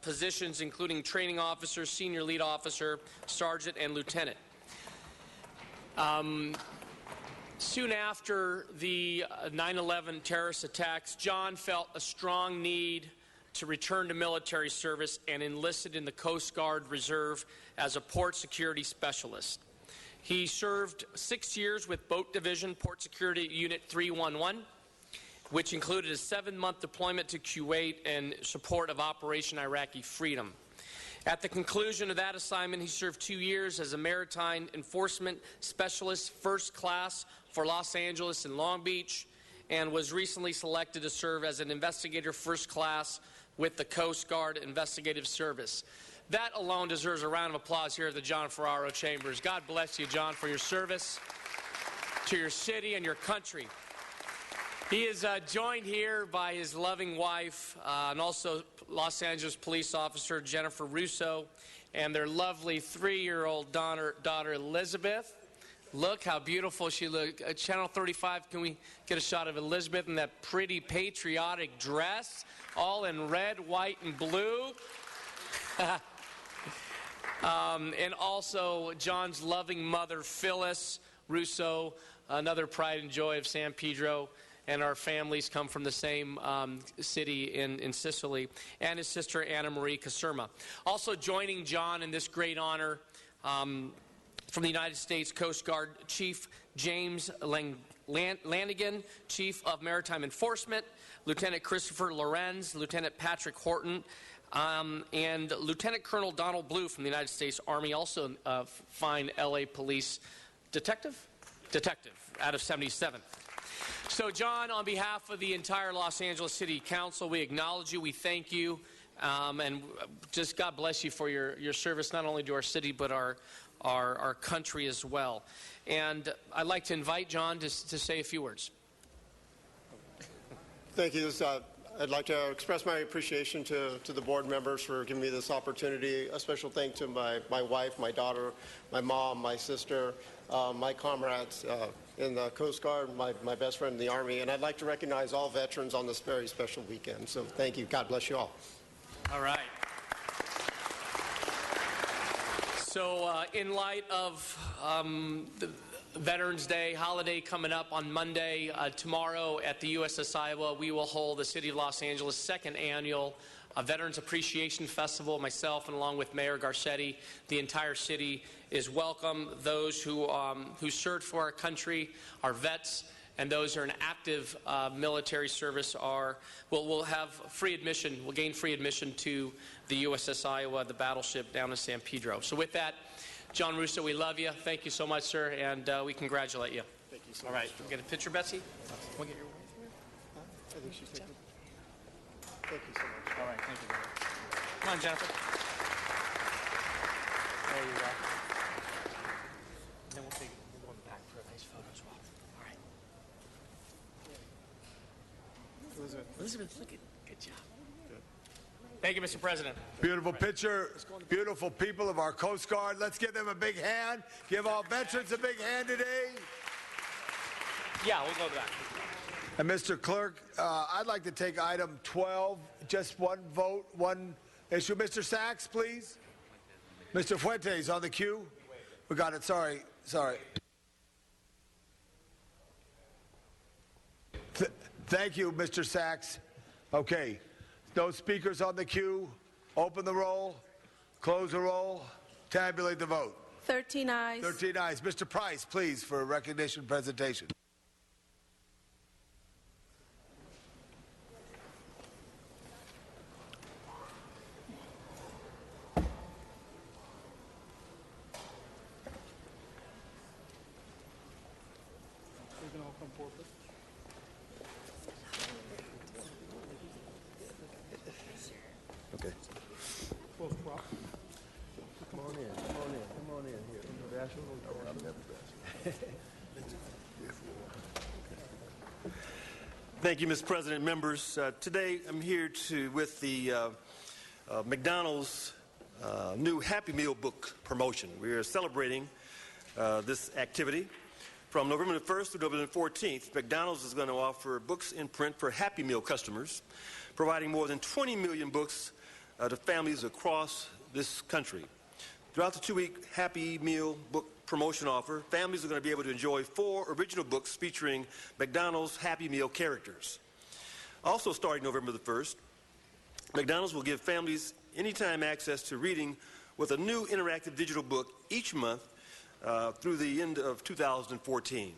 positions, including Training Officer, Senior Lead Officer, Sergeant, and Lieutenant. Soon after the 9/11 terrorist attacks, John felt a strong need to return to military service and enlisted in the Coast Guard Reserve as a port security specialist. He served 6 years with Boat Division Port Security Unit 311, which included a 7-month deployment to Kuwait in support of Operation Iraqi Freedom. At the conclusion of that assignment, he served 2 years as a Maritime Enforcement Specialist, First Class for Los Angeles and Long Beach, and was recently selected to serve as an Investigator First Class with the Coast Guard Investigative Service. That alone deserves a round of applause here at the John Ferraro Chambers. God bless you, John, for your service to your city and your country. He is joined here by his loving wife and also Los Angeles police officer Jennifer Russo and their lovely 3-year-old daughter Elizabeth. Look how beautiful she looks. Channel 35, can we get a shot of Elizabeth in that pretty patriotic dress, all in red, white, and blue? And also John's loving mother, Phyllis Russo, another pride and joy of San Pedro. And our families come from the same city in Sicily, and his sister Anna Marie Caserma. Also joining John in this great honor from the United States Coast Guard, Chief James Lanigan, Chief of Maritime Enforcement, Lieutenant Christopher Lorenz, Lieutenant Patrick Horton, and Lieutenant Colonel Donald Blue from the United States Army, also a fine LA police detective out of 77th. So, John, on behalf of the entire Los Angeles City Council, we acknowledge you, we thank you, and just God bless you for your service, not only to our city, but our country as well. And I'd like to invite John to say a few words. Thank you. I'd like to express my appreciation to the board members for giving me this opportunity. A special thank to my wife, my daughter, my mom, my sister, my comrades in the Coast Guard, my best friend in the Army, and I'd like to recognize all veterans on this very special weekend. So thank you. God bless you all. All right. So in light of the Veterans Day holiday coming up on Monday, tomorrow at the USS Iowa, we will hold the City of Los Angeles' second annual Veterans Appreciation Festival. Myself, and along with Mayor Garcetti, the entire city is welcome. Those who served for our country, our vets, and those who are in active military service will have free admission, will gain free admission to the USS Iowa, the battleship down in San Pedro. So with that, John Russo, we love you. Thank you so much, sir, and we congratulate you. Thank you so All much. right, get a picture, Betsy? We'll get your I think she's taking. Thank you so much. All right, thank you very much. Come on, Jennifer. There you go. And then we'll take one back for a nice photo as well. All right. Elizabeth, look at good job. Thank you, Mr. President. Beautiful picture, beautiful people of our Coast Guard. Let's give them a big hand. Give all veterans a big hand today. Yeah, we'll go to that. And Mr. Clerk, I'd like to take item 12, just one vote, one issue. Mr. Sachs, please. Mr. Fuentes on the queue. We got it. Sorry. Thank you, Mr. Sachs. Okay. No speakers on the queue. Open the roll. Close the roll. Tabulate the vote. 13 ayes. 13 ayes. Mr. Price, please, for a recognition presentation. Okay. Come on in here. Thank you, Mr. President, members. Today I'm here with the McDonald's new Happy Meal book promotion. We are celebrating this activity. From November the 1st through November the 14th, McDonald's is going to offer books in print for Happy Meal customers, providing more than 20 million books to families across this country. Throughout the 2-week Happy Meal book promotion offer, families are going to be able to enjoy 4 original books featuring McDonald's Happy Meal characters. Also starting November the 1st, McDonald's will give families anytime access to reading with a new interactive digital book each month through the end of 2014.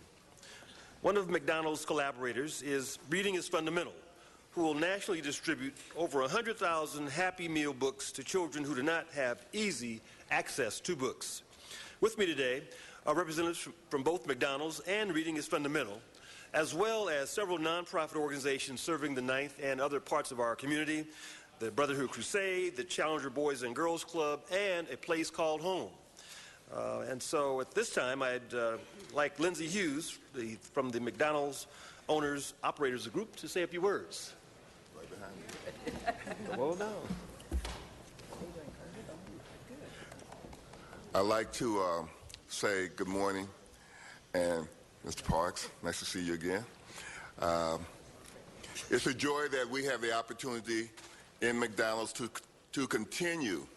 One of McDonald's collaborators is Reading is Fundamental, who will nationally distribute over 100,000 Happy Meal books to children who do not have easy access to books. With me today are representatives from both McDonald's and Reading is Fundamental, as well as several nonprofit organizations serving the 9th and other parts of our community, the Brotherhood Crusade, the Challenger Boys and Girls Club, and A Place Called Home. And so at this time, I'd like Lindsay Hughes from the McDonald's Owners Operators Group to say a few words. Right behind you. Come on down. I'd like to say good morning, and Mr. Parks, nice to see you again. It's a joy that we have the opportunity in McDonald's to continue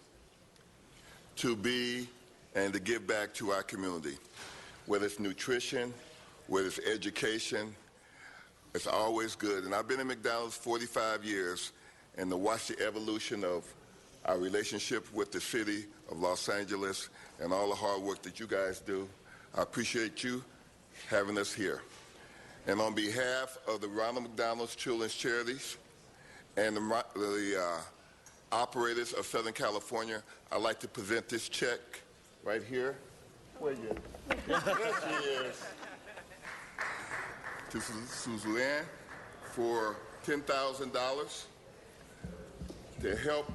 to be and to give back to our community. Whether it's nutrition, whether it's education, it's always good. And I've been in McDonald's 45 years, and to watch the evolution of our relationship with the city of Los Angeles and all the hard work that you guys do, I appreciate you having us here. And on behalf of the Ronald McDonald's Children's Charities and the operators of Southern California, I'd like to present this check right here. Where you? There she is. To Suzanne for $10,000 to help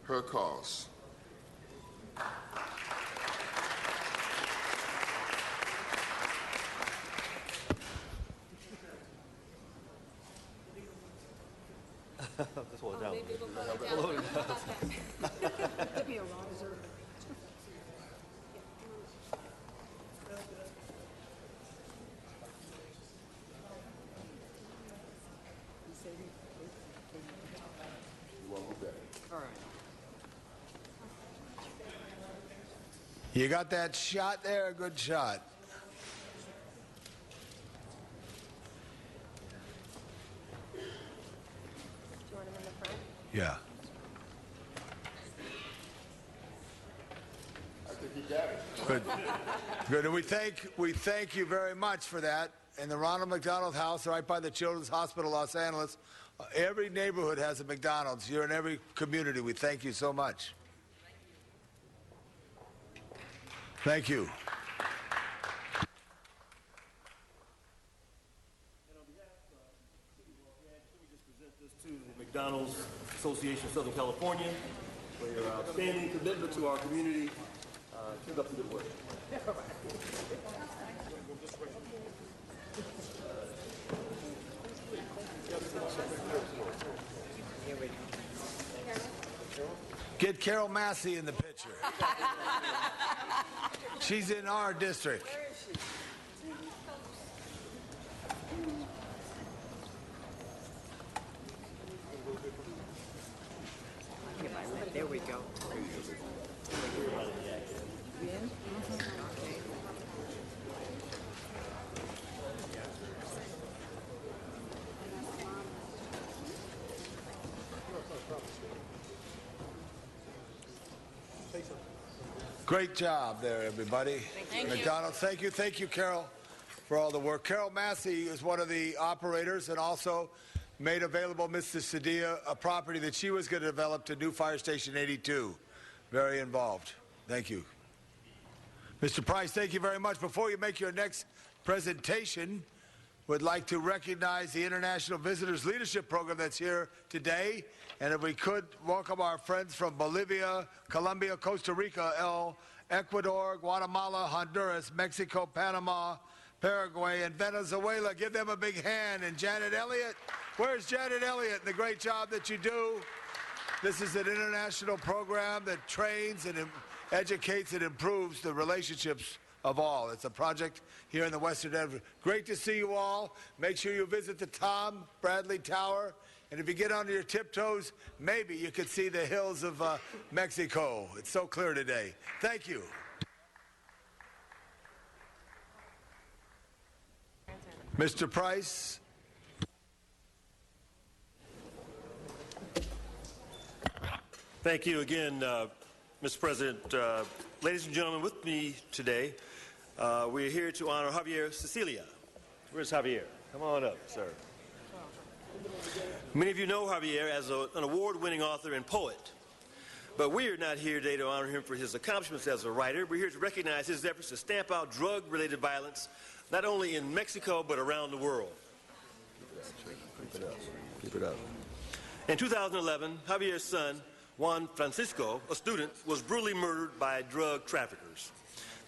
her cause. Just hold it down. You got that shot there? Good shot. Yeah. Good. Good. And we thank you very much for that. In the Ronald McDonald House, right by the Children's Hospital, Los Angeles, every neighborhood has a McDonald's. You're in every community. We thank you so much. Thank you. To the McDonald's Association of Southern California for your outstanding commitment to our community. Keep up the good work. Get Carol Massey in the picture. She's in our district. There we go. Great job there, everybody. Thank you. McDonald's, thank you. Thank you, Carol, for all the work. Carol Massey is one of the operators and also made available Mr. Sadia a property that she was going to develop to New Fire Station 82. Very involved. Thank you. Mr. Price, thank you very much. Before you make your next presentation, would like to recognize the International Visitors Leadership Program that's here today. And if we could, welcome our friends from Bolivia, Colombia, Costa Rica, Ecuador, Guatemala, Honduras, Mexico, Panama, Paraguay, and Venezuela. Give them a big hand. And Janet Elliott, where's Janet Elliott and the great job that you do? This is an international program that trains and educates and improves the relationships of all. It's a project here in the Western Denver. Great to see you all. Make sure you visit the Tom Bradley Tower. And if you get onto your tiptoes, maybe you could see the hills of Mexico. It's so clear today. Thank you. Mr. Price. Thank you again, Mr. President. Ladies and gentlemen, with me today, we're here to honor Javier Cecilia. Where's Javier? Come on up, sir. Many of you know Javier as an award-winning author and poet, but we are not here today to honor him for his accomplishments as a writer. We're here to recognize his efforts to stamp out drug-related violence, not only in Mexico, but around the world. Keep it up. Keep it up. In 2011, Javier's son, Juan Francisco, a student, was brutally murdered by drug traffickers.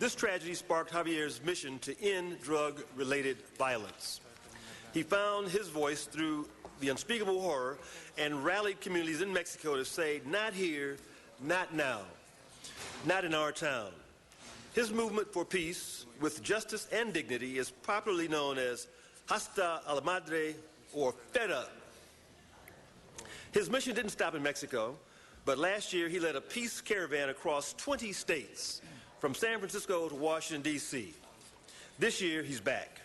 This tragedy sparked Javier's mission to end drug-related violence. He found his voice through the unspeakable horror and rallied communities in Mexico to say, not here, not now, not in our town. His movement for peace with justice and dignity is popularly known as Hasta a la Madre, or Fed Up. His mission didn't stop in Mexico, but last year he led a peace caravan across 20 states, from San Francisco to Washington, D.C. This year he's back.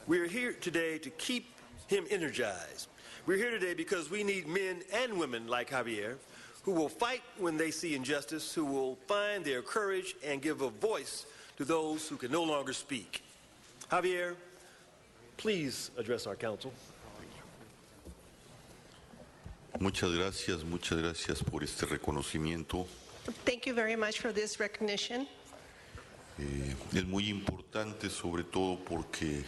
We are here today to keep him energized. We're here today because we need men and women like Javier who will fight when they see injustice, who will find their courage and give a voice to those who can no longer speak. Javier, please address our council. Muchas gracias por este reconocimiento. Thank you very much for this recognition. Es muy importante, sobre todo porque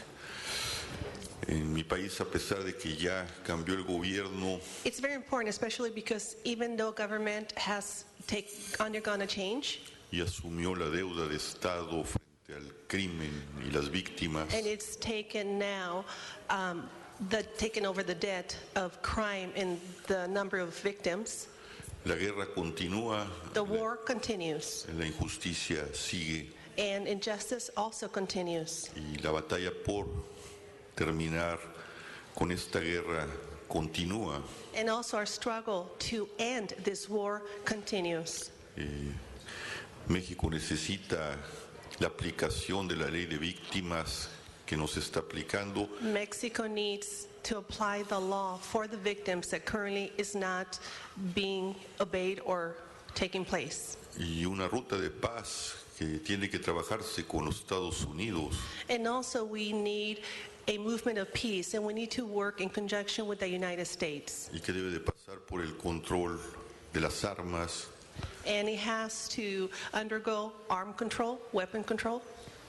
en mi país, a pesar de que ya cambió el gobierno, It's very important, especially because even though government has undergone a change, y asumió la deuda de Estado frente al crimen y las víctimas, and it's taken now taken over the debt of crime and the number of victims, la guerra continúa, the war continues, la injusticia sigue, and injustice also continues. y la batalla por terminar con esta guerra continúa. And also our struggle to end this war continues. México necesita la aplicación de la ley de víctimas que nos está aplicando. Mexico needs to apply the law for the victims that currently is not being obeyed or taking place. y una ruta de paz que tiene que trabajarse con los Estados Unidos. And also we need a movement of peace, and we need to work in conjunction with the United States. Y que debe de pasar por el control de las armas And it has to undergo arm control, weapon control,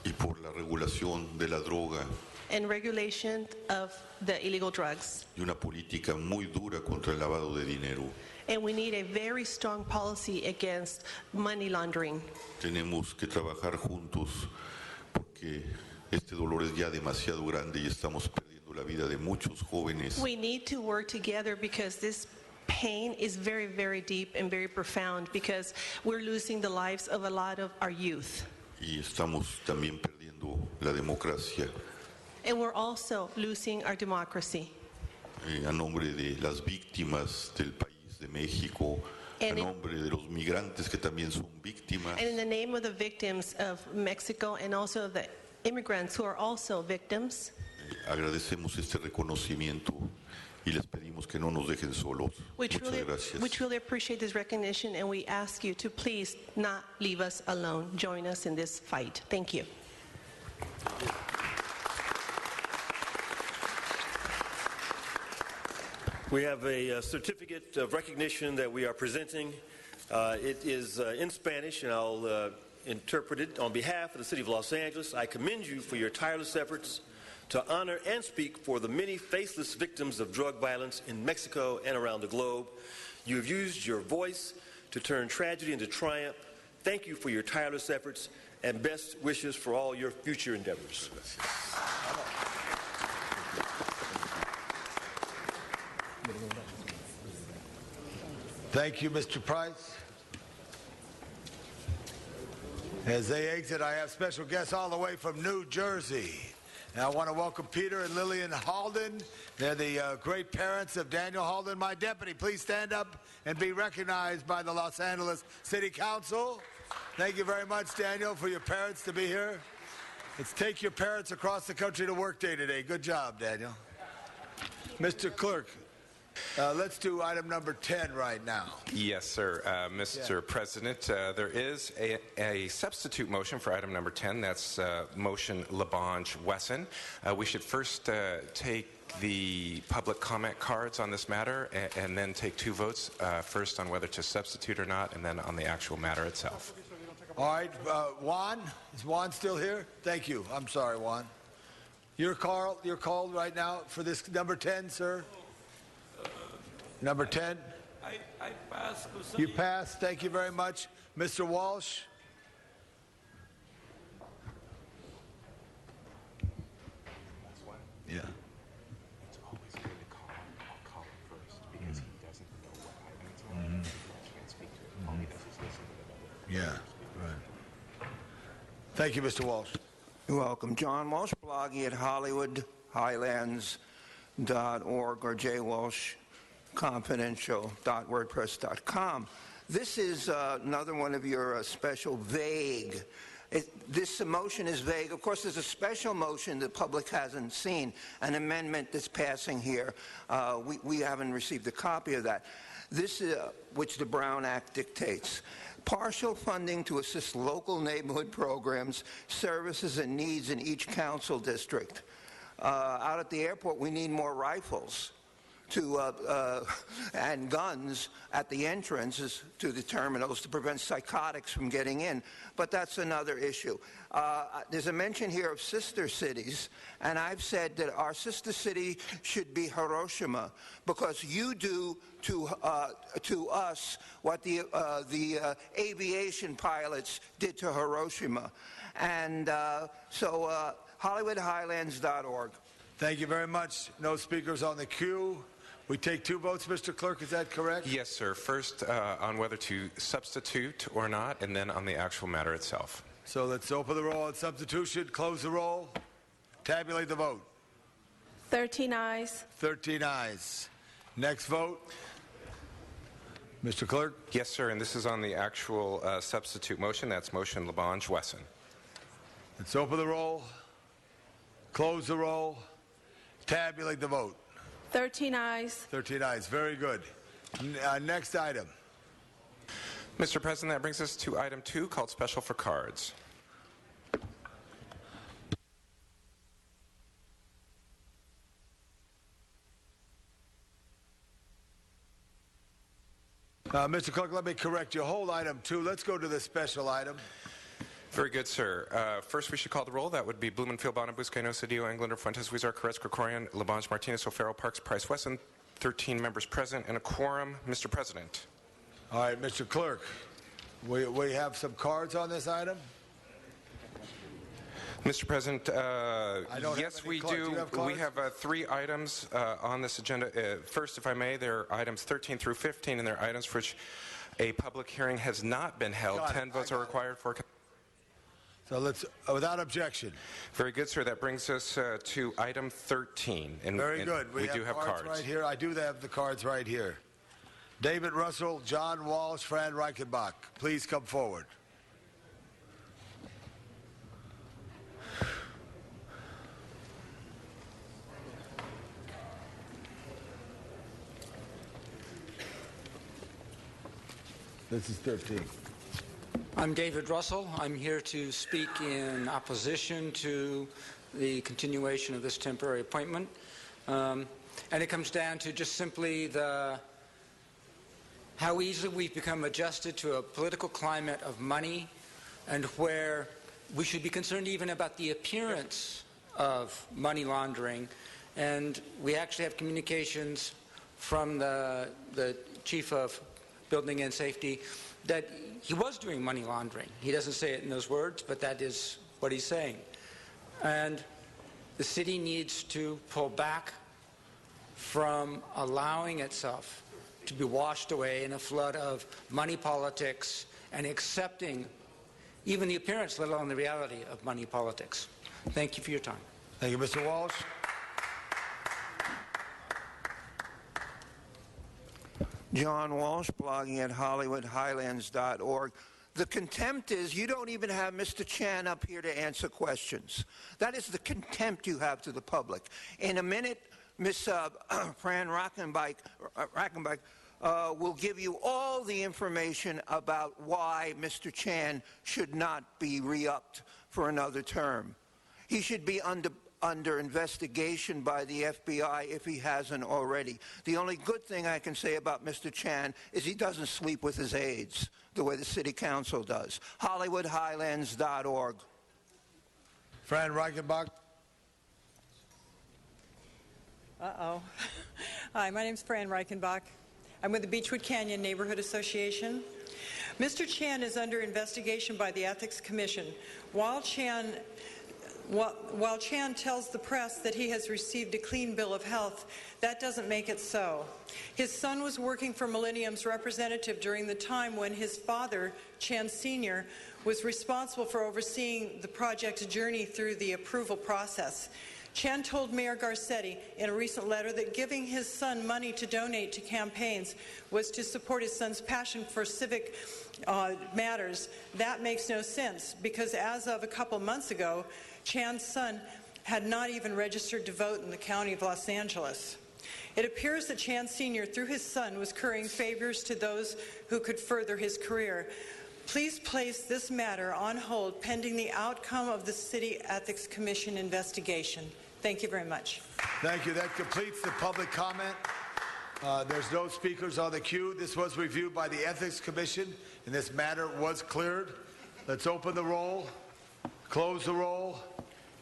y por la regulación de la droga and regulation of the illegal drugs. y una política muy dura contra el lavado de dinero. And we need a very strong policy against money laundering. Tenemos que trabajar juntos porque este dolor es ya demasiado grande y estamos perdiendo la vida de muchos jóvenes. We need to work together because this pain is very, very deep and very profound because we're losing the lives of a lot of our youth. Y estamos también perdiendo la democracia. And we're also losing our democracy. A nombre de las víctimas del país de México, a And nombre de los migrantes que también son víctimas, And in the name of the victims of Mexico and also the immigrants who are also victims, agradecemos este reconocimiento y les pedimos que no nos dejen solos. we Muchas gracias. truly appreciate this recognition, and we ask you to please not leave us alone. Join us in this fight. Thank you. We have a certificate of recognition that we are presenting. It is in Spanish, and I'll interpret it. On behalf of the City of Los Angeles, I commend you for your tireless efforts to honor and speak for the many faceless victims of drug violence in Mexico and around the globe. You have used your voice to turn tragedy into triumph. Thank you for your tireless efforts and best wishes for all your future endeavors. Thank you, Mr. Price. As they exit, I have special guests all the way from New Jersey. Now I want to welcome Peter and Lillian Halden. They're the great parents of Daniel Halden, my deputy. Please stand up and be recognized by the Los Angeles City Council. Thank you very much, Daniel, for your parents to be here. Let's take your parents across the country to work day today. Good job, Daniel. Mr. Clerk, let's do item number 10 right now. Yes, sir. Mr. President, there is a substitute motion for item number 10. That's motion Labange-Wesson. We should first take the public comment cards on this matter and then take two votes, first on whether to substitute or not, and then on the actual matter itself. All right, Juan, is Juan still here? Thank you. I'm sorry, Juan. You're called right now for this number 10, sir? Number 10? I pass. You pass. Thank you very much. Mr. Walsh? Yeah. It's always good to call him first because he doesn't know what item it's on. He can't speak to it. All he does is listen to the other. Yeah, right. Thank you, Mr. Walsh. You're welcome. John Walsh, blogging at HollywoodHighlands.org or jwalshconfidential.wordpress.com. This is another one of your special vague. This motion is vague. Of course, there's a special motion the public hasn't seen, an amendment that's passing here. We haven't received a copy of that. This is which the Brown Act dictates. Partial funding to assist local neighborhood programs, services, and needs in each council district. Out at the airport, we need more rifles and guns at the entrances to the terminals to prevent psychotics from getting in. But that's another issue. There's a mention here of sister cities, and I've said that our sister city should be Hiroshima because you do to us what the aviation pilots did to Hiroshima. And so HollywoodHighlands.org. Thank you very much. No speakers on the queue. We take two votes, Mr. Clerk. Is that correct? Yes, sir. First on whether to substitute or not, and then on the actual matter itself. So let's open the roll on substitution, close the roll, tabulate the vote. 13 ayes. 13 ayes. Next vote. Mr. Clerk? Yes, sir. And this is on the actual substitute motion. That's motion Labange-Wesson. Let's open the roll, close the roll, tabulate the vote. 13 ayes. 13 ayes. Very good. Next item. Mr. President, that brings us to item 2, called Special for Cards. Mr. Clerk, let me correct you. Hold item 2. Let's go to the special item. Very good, sir. First, we should call the roll. That would be Blumenfield, Bonner, Buscaino, Cedillo, Englander, Fuentes, Huizar, Carrasco, Krikorian, Labange, Martinez, O'Farrell, Parks, Price, Wesson. 13 members present and a quorum. Mr. President. All right, Mr. Clerk, we have some cards on this item? Mr. President, yes, we do. We have 3 items on this agenda. First, if I may, there are items 13 through 15, and there are items for which a public hearing has not been held. 10 votes are required for. So let's, without objection. Very good, sir. That brings us to item 13. Very good. We do have cards right here. I do have the cards right here. David Russell, John Walsh, Fran Reichenbach. Please come forward. This is 13. I'm David Russell. I'm here to speak in opposition to the continuation of this temporary appointment. And it comes down to just simply how easily we've become adjusted to a political climate of money, and where we should be concerned even about the appearance of money laundering. And we actually have communications from the chief of Building and Safety that he was doing money laundering. He doesn't say it in those words, but that is what he's saying. And the city needs to pull back from allowing itself to be washed away in a flood of money politics and accepting even the appearance, let alone the reality, of money politics. Thank you for your time. Thank you, Mr. Walsh. John Walsh, blogging at HollywoodHighlands.org. The contempt is you don't even have Mr. Chan up here to answer questions. That is the contempt you have to the public. In a minute, Ms. Fran Reichenbach will give you all the information about why Mr. Chan should not be re-upped for another term. He should be under investigation by the FBI if he hasn't already. The only good thing I can say about Mr. Chan is he doesn't sleep with his aides the way the city council does. HollywoodHighlands.org. Fran Reichenbach. Uh-oh. Hi, my name's Fran Reichenbach. I'm with the Beechwood Canyon Neighborhood Association. Mr. Chan is under investigation by the Ethics Commission. While Chan tells the press that he has received a clean bill of health, that doesn't make it so. His son was working for Millennium's representative during the time when his father, Chan Sr., was responsible for overseeing the project's journey through the approval process. Chan told Mayor Garcetti in a recent letter that giving his son money to donate to campaigns was to support his son's passion for civic matters. That makes no sense, because as of a couple months ago, Chan's son had not even registered to vote in the county of Los Angeles. It appears that Chan Sr., through his son, was currying favors to those who could further his career. Please place this matter on hold pending the outcome of the City Ethics Commission investigation. Thank you very much. Thank you. That completes the public comment. There's no speakers on the queue. This was reviewed by the Ethics Commission, and this matter was cleared. Let's open the roll, close the roll,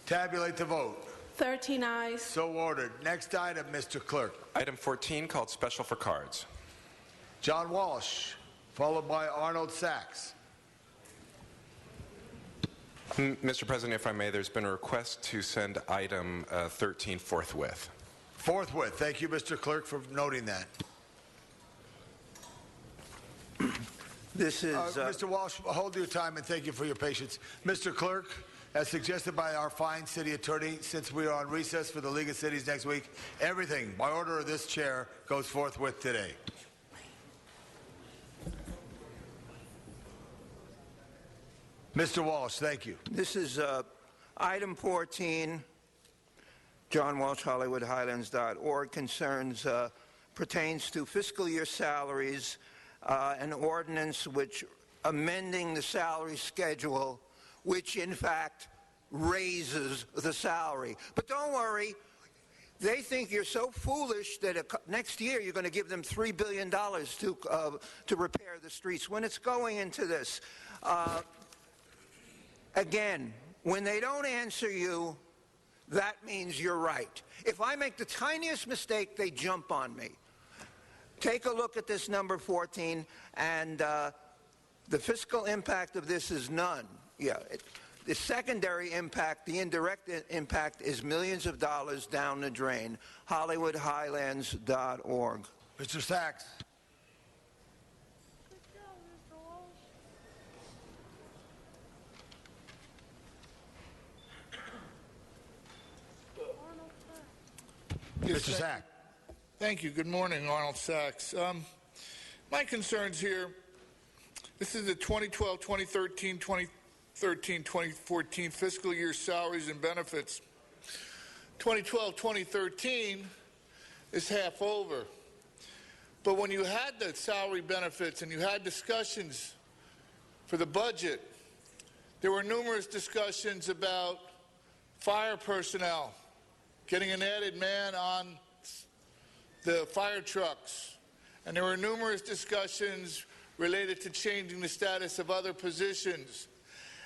tabulate the vote. 13 ayes. So ordered. Next item, Mr. Clerk. Item 14, called Special for Cards. John Walsh, followed by Arnold Sachs. Mr. President, if I may, there's been a request to send item 13 forthwith. Forthwith. Thank you, Mr. Clerk, for noting that. This is... Mr. Walsh, hold your time, and thank you for your patience. Mr. Clerk, as suggested by our fine city attorney, since we are on recess for the League of Cities next week, everything, by order of this chair, goes forthwith today. Mr. Walsh, thank you. This is item 14, John Walsh, HollywoodHighlands.org, pertains to fiscal year salaries an ordinance which amending the salary schedule, which in fact raises the salary. But don't worry, they think you're so foolish that next year you're going to give them $3 billion to repair the streets when it's going into this. Again, when they don't answer you, that means you're right. If I make the tiniest mistake, they jump on me. Take a look at this number 14, and the fiscal impact of this is none. Yeah. The secondary impact, the indirect impact, is millions of dollars down the drain. HollywoodHighlands.org. Mr. Sachs. Mr. Sachs. Thank you. Good morning, Arnold Sachs. My concerns here, this is the 2012, 2013, 2014 fiscal year salaries and benefits. 2012, 2013 is half over. But when you had the salary benefits and you had discussions for the budget, there were numerous discussions about fire personnel, getting an added man on the fire trucks. And there were numerous discussions related to changing the status of other positions.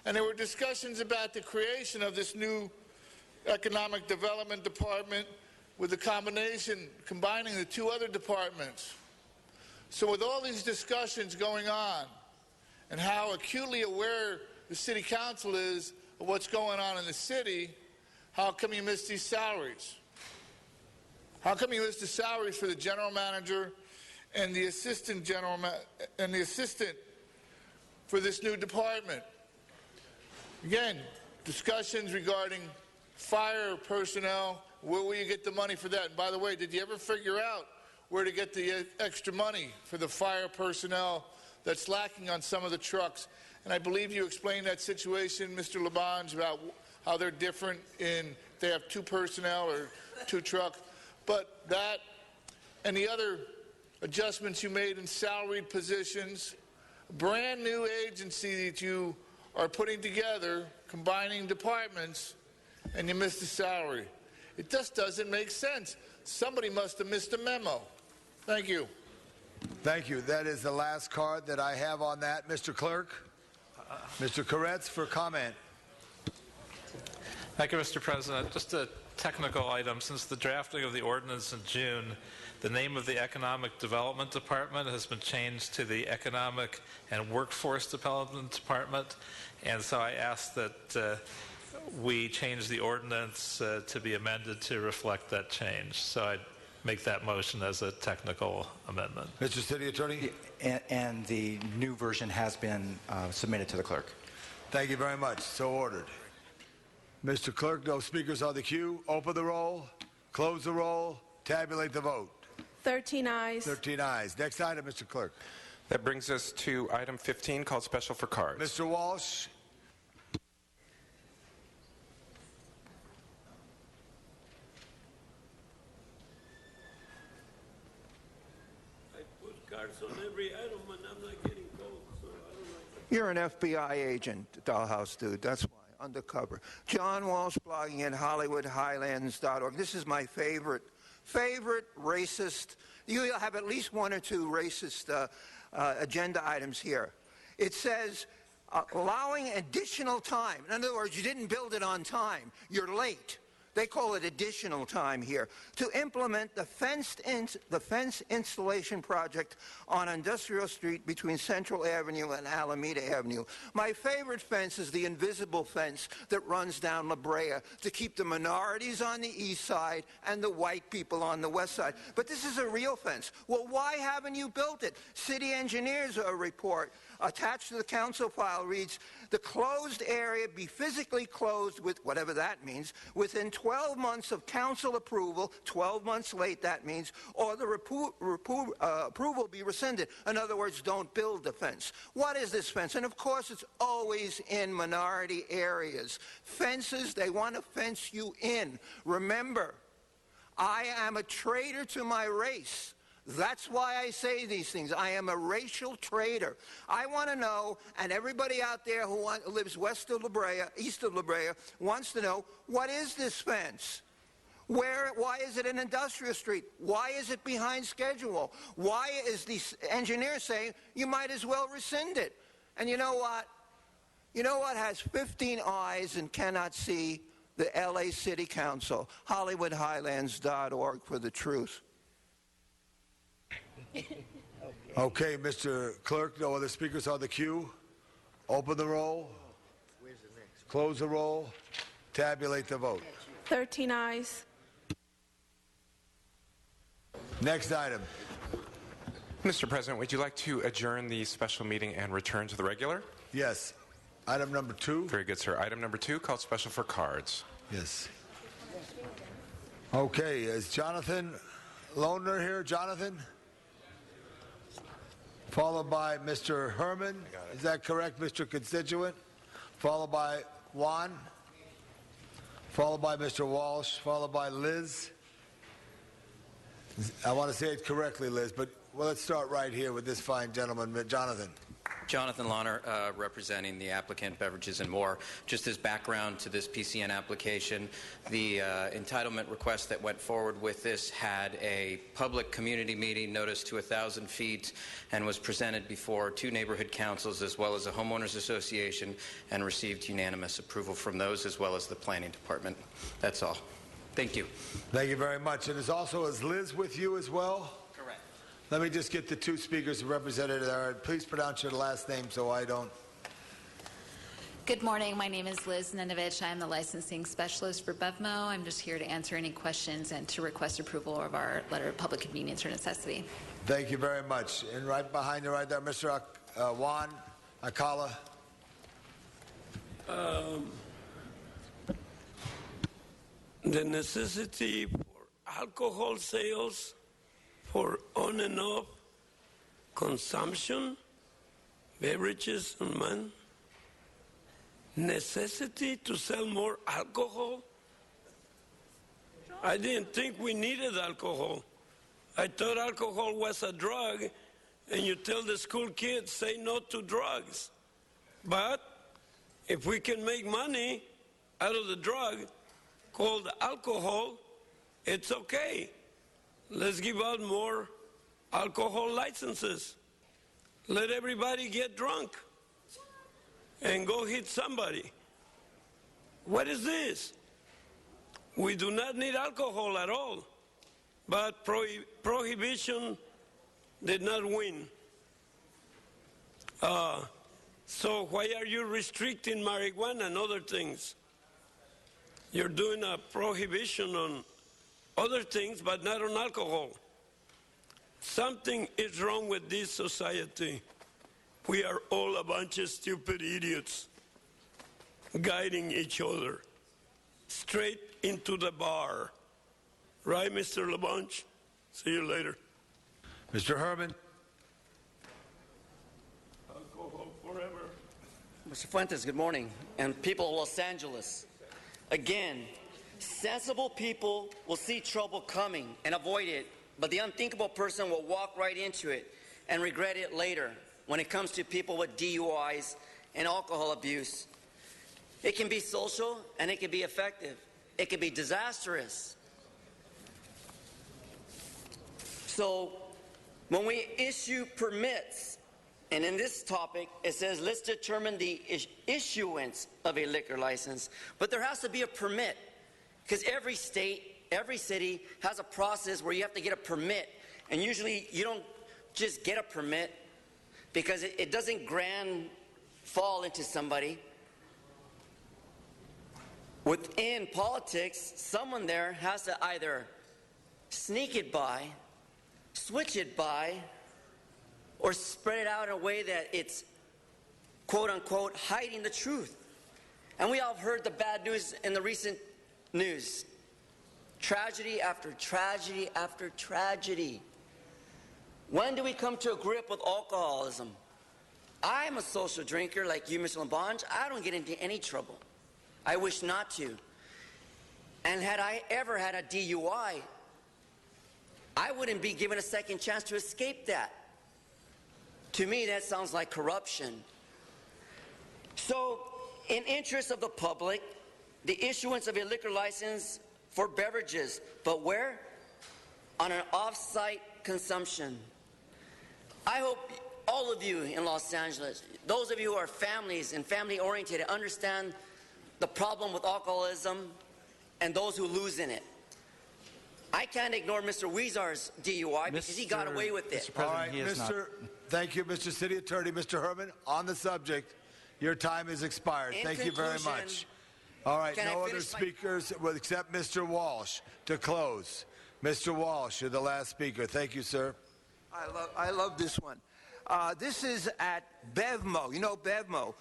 And there were discussions about the creation of this new economic development department with the combining the two other departments. So with all these discussions going on and how acutely aware the city council is of what's going on in the city, how come you miss these salaries? How come you miss the salaries for the general manager and the assistant for this new department? Again, discussions regarding fire personnel. Where will you get the money for that? And by the way, did you ever figure out where to get the extra money for the fire personnel that's lacking on some of the trucks? And I believe you explained that situation, Mr. Labange, about how they're different in they have two personnel or two trucks. But that and the other adjustments you made in salaried positions, a brand new agency that you are putting together, combining departments, and you missed the salary. It just doesn't make sense. Somebody must have missed a memo. Thank you. Thank you. That is the last card that I have on that. Mr. Clerk, Mr. Koretz for comment. Thank you, Mr. President. Just a technical item. Since the drafting of the ordinance in June, the name of the Economic Development Department has been changed to the Economic and Workforce Development Department, and so I ask that we change the ordinance to be amended to reflect that change. So I'd make that motion as a technical amendment. Mr. City Attorney? And the new version has been submitted to the clerk. Thank you very much. So ordered. Mr. Clerk, no speakers on the queue. Open the roll, close the roll, tabulate the vote. 13 ayes. 13 ayes. Next item, Mr. Clerk. That brings us to item 15, called Special for Cards. Mr. Walsh. I put cards on every item and I'm not getting codes, so I don't know. You're an FBI agent, Dollhouse dude. That's why. Undercover. John Walsh, blogging at HollywoodHighlands.org. This is my favorite racist. You have at least one or two racist agenda items here. It says allowing additional time. In other words, you didn't build it on time. You're late. They call it additional time here, to implement the fence installation project on Industrial Street between Central Avenue and Alameda Avenue. My favorite fence is the invisible fence that runs down La Brea to keep the minorities on the east side and the white people on the west side. But this is a real fence. Well, why haven't you built it? City engineers report attached to the council file reads, the closed area be physically closed with, whatever that means, within 12 months of council approval, 12 months late that means, or the approval be rescinded. In other words, don't build the fence. What is this fence? And of course, it's always in minority areas. Fences, they want to fence you in. Remember, I am a traitor to my race. That's why I say these things. I am a racial traitor. I want to know, and everybody out there who lives west of La Brea, east of La Brea, wants to know, what is this fence? Why is it an industrial street? Why is it behind schedule? Why is the engineer saying you might as well rescind it? And you know what? You know what has 15 eyes and cannot see? The LA City Council. HollywoodHighlands.org for the truth. Okay, Mr. Clerk, no other speakers on the queue. Open the roll. Close the roll. Tabulate the vote. 13 ayes. Next item. Mr. President, would you like to adjourn the special meeting and return to the regular? Yes. Item number 2. Very good, sir. Item number 2, called special for cards. Yes. Okay, is Jonathan Lohner here? Jonathan? Followed by Mr. Herman. Is that correct, Mr. Constituent? Followed by Juan. Followed by Mr. Walsh. Followed by Liz. I want to say it correctly, Liz, but well, let's start right here with this fine gentleman, Jonathan. Jonathan Lohner, representing the applicant Beverages and More. Just as background to this PCN application, the entitlement request that went forward with this had a public community meeting notice to 1,000 feet and was presented before 2 neighborhood councils as well as a homeowners association and received unanimous approval from those as well as the planning department. That's all. Thank you. Thank you very much. And is Liz with you as well? Correct. Let me just get the 2 speakers represented there. Please pronounce your last name so I don't. Good morning. My name is Liz Nenovich. I'm the licensing specialist for BevMo. I'm just here to answer any questions and to request approval of our letter of public convenience or necessity. Thank you very much. And right behind you right there, Mr. Juan Acala. The necessity for alcohol sales for on and off consumption, beverages and man. Necessity to sell more alcohol? I didn't think we needed alcohol. I thought alcohol was a drug, and you tell the school kids, say no to drugs. But if we can make money out of the drug called alcohol, it's okay. Let's give out more alcohol licenses. Let everybody get drunk and go hit somebody. What is this? We do not need alcohol at all, but prohibition did not win. So why are you restricting marijuana and other things? You're doing a prohibition on other things, but not on alcohol. Something is wrong with this society. We are all a bunch of stupid idiots guiding each other straight into the bar. Right, Mr. LaBonge? See you later. Mr. Herman. Alcohol forever. Mr. Fuentes, good morning. And people of Los Angeles, again, sensible people will see trouble coming and avoid it, but the unthinkable person will walk right into it and regret it later when it comes to people with DUIs and alcohol abuse. It can be social and it can be effective. It can be disastrous. So when we issue permits, and in this topic, it says, let's determine the issuance of a liquor license. But there has to be a permit, because every state, every city has a process where you have to get a permit. And usually you don't just get a permit because it doesn't fall into somebody. Within politics, someone there has to either sneak it by, switch it by, or spread it out in a way that it's, quote unquote, hiding the truth. And we all have heard the bad news in the recent news. Tragedy after tragedy after tragedy. When do we come to a grip with alcoholism? I'm a social drinker like you, Mr. LaBonge. I don't get into any trouble. I wish not to. And had I ever had a DUI, I wouldn't be given a second chance to escape that. To me, that sounds like corruption. So, in interest of the public, the issuance of a liquor license for beverages, but where? On an off-site consumption. I hope all of you in Los Angeles, those of you who are families and family-oriented, understand the problem with alcoholism and those who lose in it. I can't ignore Mr. Weezar's DUI because he got away with it. All right, thank you, Mr. City Attorney. Mr. Herman, on the subject, your time has expired. Thank you very much. All right, no other speakers except Mr. Walsh to close. Mr. Walsh, you're the last speaker. Thank you, sir. I love this one. This is at Bevmo. You know Bevmo.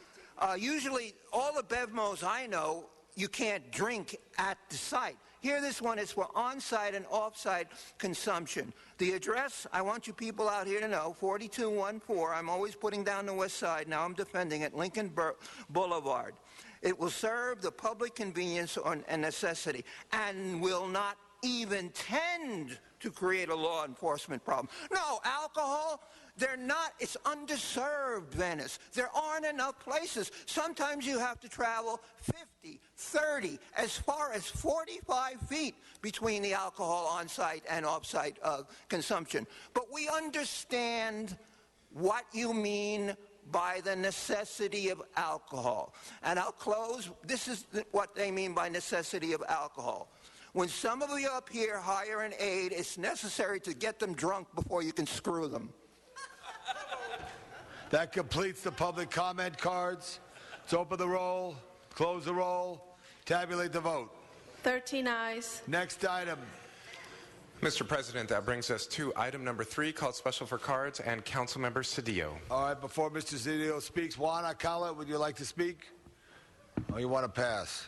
Usually, all the Bevmos I know, you can't drink at the site. Here, this one is for on-site and off-site consumption. The address, I want you people out here to know, 4214. I'm always putting down the west side. Now I'm defending it, Lincoln Boulevard. It will serve the public convenience and necessity and will not even tend to create a law enforcement problem. No, alcohol, they're not, it's underserved, Venice. There aren't enough places. Sometimes you have to travel 50, 30, as far as 45 feet between the alcohol on-site and off-site consumption. But we understand what you mean by the necessity of alcohol. And I'll close. This is what they mean by necessity of alcohol. When some of you up here hire an aide, it's necessary to get them drunk before you can screw them. That completes the public comment cards. Let's open the roll, close the roll, tabulate the vote. 13 ayes. Next item. Mr. President, that brings us to item number 3, called Special for Cards, and Councilmember Cedillo. All right, before Mr. Cedillo speaks, Juan Alcala, would you like to speak? Or you want to pass?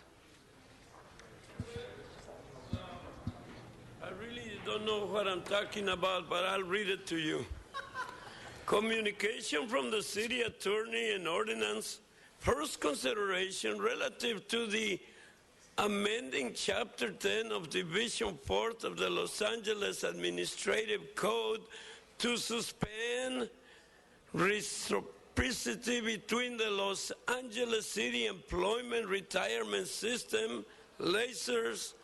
I really don't know what I'm talking about, but I'll read it to you. Communication from the city attorney and ordinance. First consideration relative to the amending Chapter 10 of Division 4th of the Los Angeles Administrative Code to suspend reciprocity between the Los Angeles City Employment Retirement System, LASERS,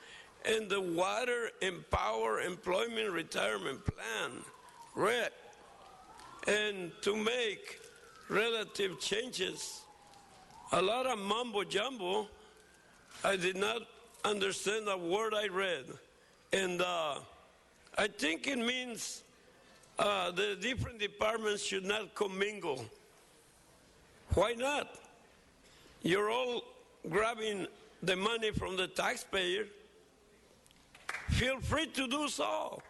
and the Water and Power Employment Retirement Plan, RET, and to make relative changes. A lot of mumbo-jumbo. I did not understand a word I read. And I think it means the different departments should not commingle. Why not? You're all grabbing the money from the taxpayer. Feel free to do so.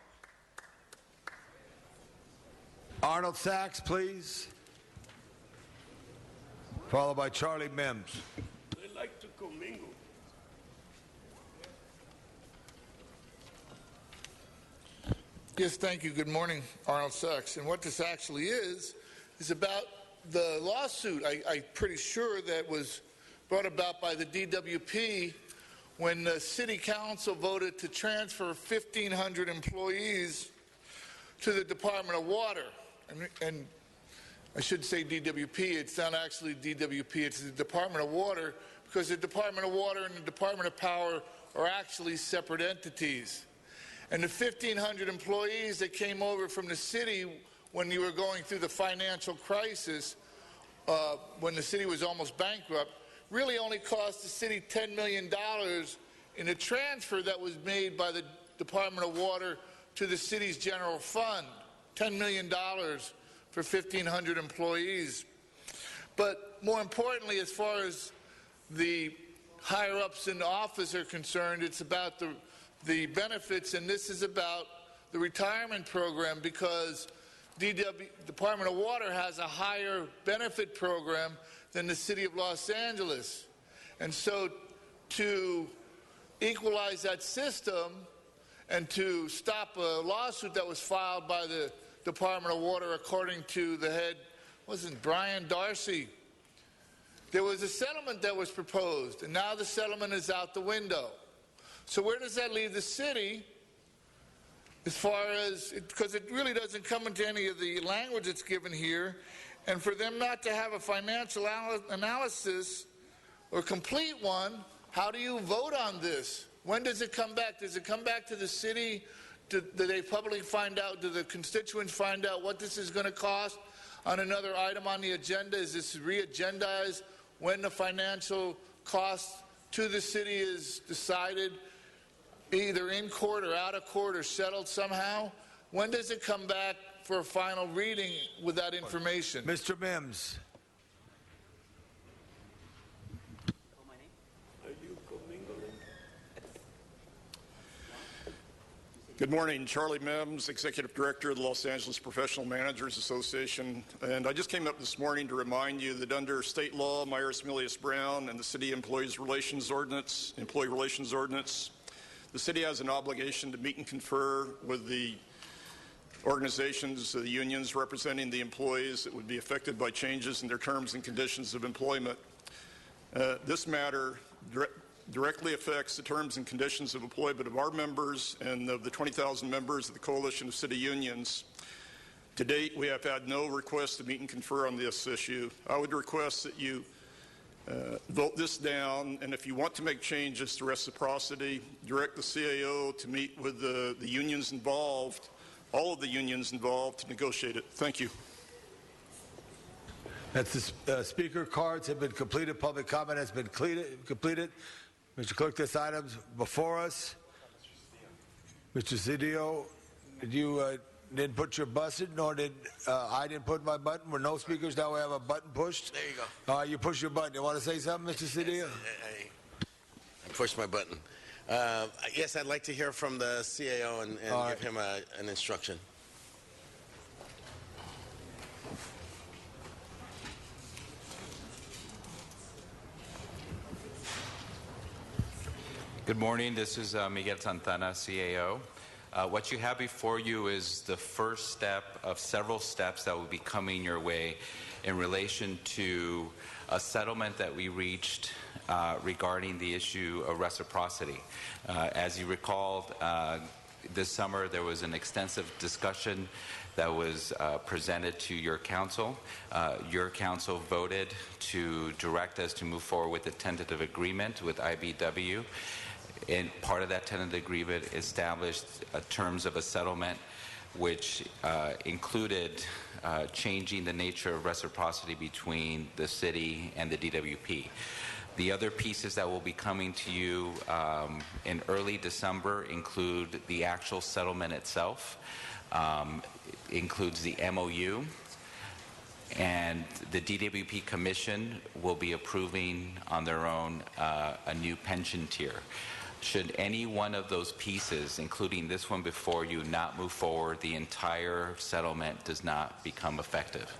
Arnold Sachs, please. Followed by Charlie Mims. They like to commingle. Yes, thank you. Good morning, Arnold Sachs. And what this actually is about the lawsuit, I'm pretty sure, that was brought about by the DWP when the City Council voted to transfer 1,500 employees to the Department of Water. And I should say DWP. It's not actually DWP. It's the Department of Water, because the Department of Water and the Department of Power are actually separate entities. And the 1,500 employees that came over from the city when you were going through the financial crisis, when the city was almost bankrupt, really only cost the city $10 million in a transfer that was made by the Department of Water to the city's general fund. $10 million for 1,500 employees. But more importantly, as far as the higher-ups in the office are concerned, it's about the benefits, and this is about the retirement program, because Department of Water has a higher benefit program than the City of Los Angeles. And so to equalize that system and to stop a lawsuit that was filed by the Department of Water, according to the head, wasn't Brian Darcy, there was a settlement that was proposed, and now the settlement is out the window. So where does that leave the city? as far as, because it really doesn't come into any of the language that's given here, and for them not to have a financial analysis or complete one, how do you vote on this? When does it come back? Does it come back to the city? Do they publicly find out, do the constituents find out what this is going to cost on another item on the agenda? Is this re-agendized when the financial cost to the city is decided, either in court or out of court or settled somehow? When does it come back for a final reading with that information? Mr. Mims. Good morning, Charlie Mims, Executive Director of the Los Angeles Professional Managers Association. And I just came up this morning to remind you that under state law, Myers-Milius-Brown and the City Employee Relations Ordinance, the city has an obligation to meet and confer with the organizations, the unions representing the employees that would be affected by changes in their terms and conditions of employment. This matter directly affects the terms and conditions of employment of our members and of the 20,000 members of the Coalition of City Unions. To date, we have had no request to meet and confer on this issue. I would request that you vote this down, and if you want to make changes to reciprocity, direct the CAO to meet with the unions involved, all of the unions involved, to negotiate it. Thank you. That's the speaker cards have been completed. Public comment has been completed. Mr. Clerk, this item's before us. Mr. Cedillo, did you didn't put your button, nor did I didn't put my button. We're no speakers. Now we have a button pushed. There you go. You push your button. You want to say something, Mr. Cedillo? I pushed my button. Yes, I'd like to hear from the CAO and give him an instruction. Good morning. This is Miguel Santana, CAO. What you have before you is the first step of several steps that will be coming your way in relation to a settlement that we reached regarding the issue of reciprocity. As you recalled, this summer there was an extensive discussion that was presented to your council. Your council voted to direct us to move forward with a tentative agreement with IBEW. And part of that tentative agreement established terms of a settlement which included changing the nature of reciprocity between the city and the DWP. The other pieces that will be coming to you in early December include the actual settlement itself, includes the MOU, and the DWP Commission will be approving on their own a new pension tier. Should any one of those pieces, including this one before you, not move forward, the entire settlement does not become effective.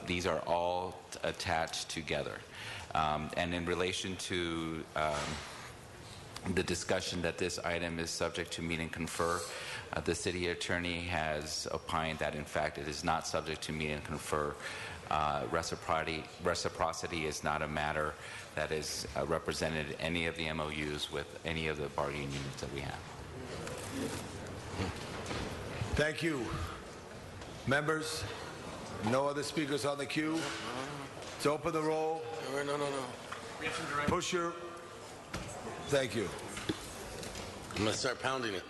These are all attached together. And in relation to the discussion that this item is subject to meet and confer, the city attorney has opined that, in fact, it is not subject to meet and confer. Reciprocity is not a matter that is represented in any of the MOUs with any of the bargaining units that we have. Thank you. Members, no other speakers on the queue. Let's open the roll. No. Push your... Thank you. I'm going to start pounding it.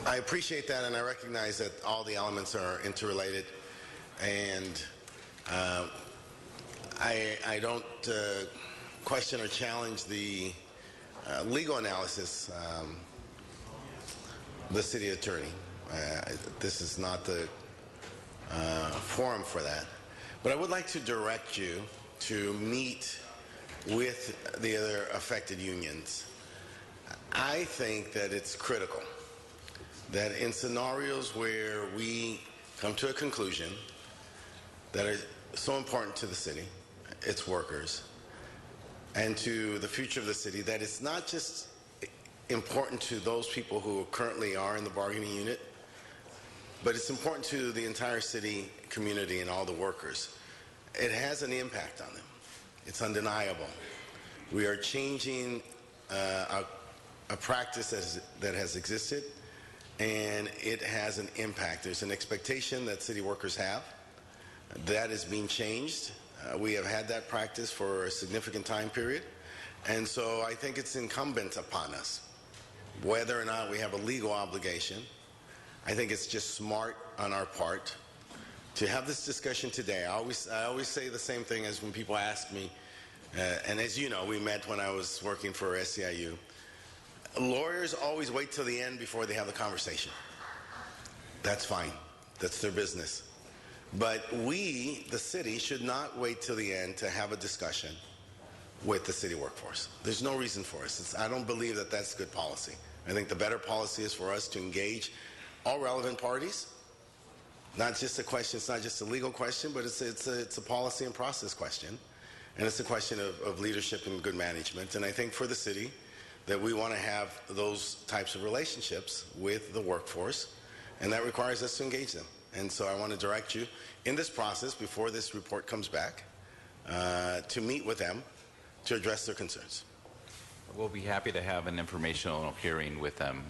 I appreciate that, and I recognize that all the elements are interrelated, and I don't question or challenge the legal analysis of the city attorney. This is not the forum for that. But I would like to direct you to meet with the other affected unions. I think that it's critical that in scenarios where we come to a conclusion that is so important to the city, its workers, and to the future of the city, that it's not just important to those people who currently are in the bargaining unit, but it's important to the entire city community and all the workers. It has an impact on them. It's undeniable. We are changing a practice that has existed, and it has an impact. There's an expectation that city workers have. That is being changed. We have had that practice for a significant time period, and so I think it's incumbent upon us, whether or not we have a legal obligation. I think it's just smart on our part to have this discussion today. I always say the same thing as when people ask me, and as you know, we met when I was working for SEIU. Lawyers always wait till the end before they have the conversation. That's fine. That's their business. But we, the city, should not wait till the end to have a discussion with the city workforce. There's no reason for us. I don't believe that that's good policy. I think the better policy is for us to engage all relevant parties. Not just a question, it's not just a legal question, but it's a policy and process question. And it's a question of leadership and good management. And I think for the city that we want to have those types of relationships with the workforce, and that requires us to engage them. And so I want to direct you in this process, before this report comes back, to meet with them to address their concerns. We'll be happy to have an informational hearing with them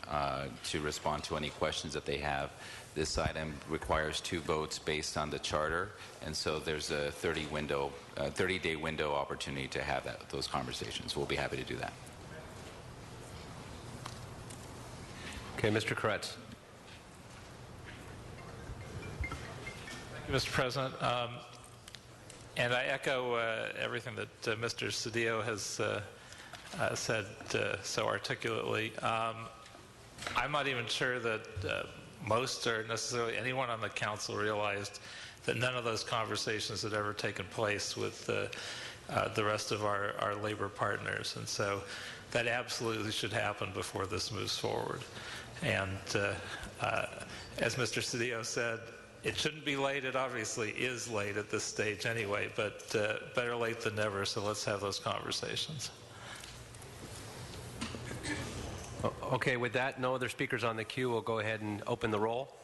to respond to any questions that they have. This item requires 2 votes based on the charter, and so there's a 30-day window opportunity to have those conversations. We'll be happy to do that. Okay, Mr. Koretz. Mr. President, and I echo everything that Mr. Cedillo has said so articulately. I'm not even sure that most or necessarily anyone on the council realized that none of those conversations had ever taken place with the rest of our labor partners, and so that absolutely should happen before this moves forward. And as Mr. Cedillo said, it shouldn't be late. It obviously is late at this stage anyway, but better late than never, so let's have those conversations. Okay, with that, no other speakers on the queue. We'll go ahead and open the roll,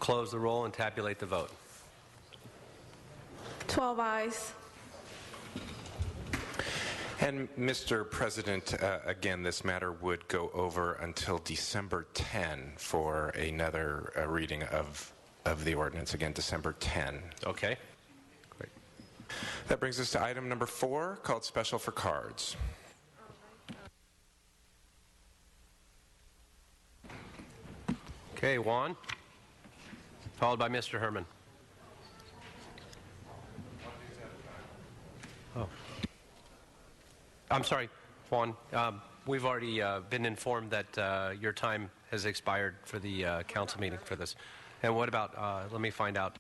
close the roll, and tabulate the vote. 12 ayes. And Mr. President, again, this matter would go over until December 10 for another reading of the ordinance. Again, December 10. Okay. Great. That brings us to item number 4, called Special for Cards. Okay, Juan, followed by Mr. Herman. Oh. I'm sorry, Juan. We've already been informed that your time has expired for the council meeting for this. And what about, let me find out.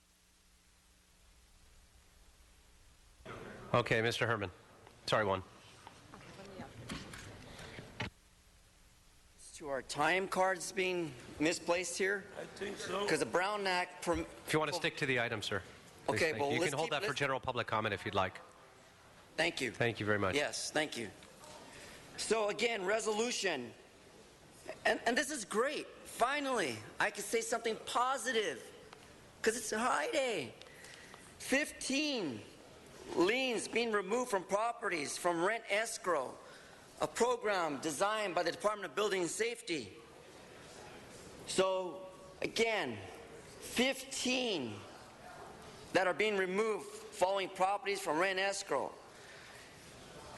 Okay, Mr. Herman. Sorry, Juan. To our time cards being misplaced here? I think so. Because the Brown Act... If you want to stick to the item, sir. Okay, well, you can hold that for general public comment if you'd like. Thank you. Thank you very much. Yes, thank you. So again, resolution. And this is great. Finally, I can say something positive because it's a high day. 15 liens being removed from properties from rent escrow, a program designed by the Department of Building and Safety. So again, 15 that are being removed following properties from rent escrow.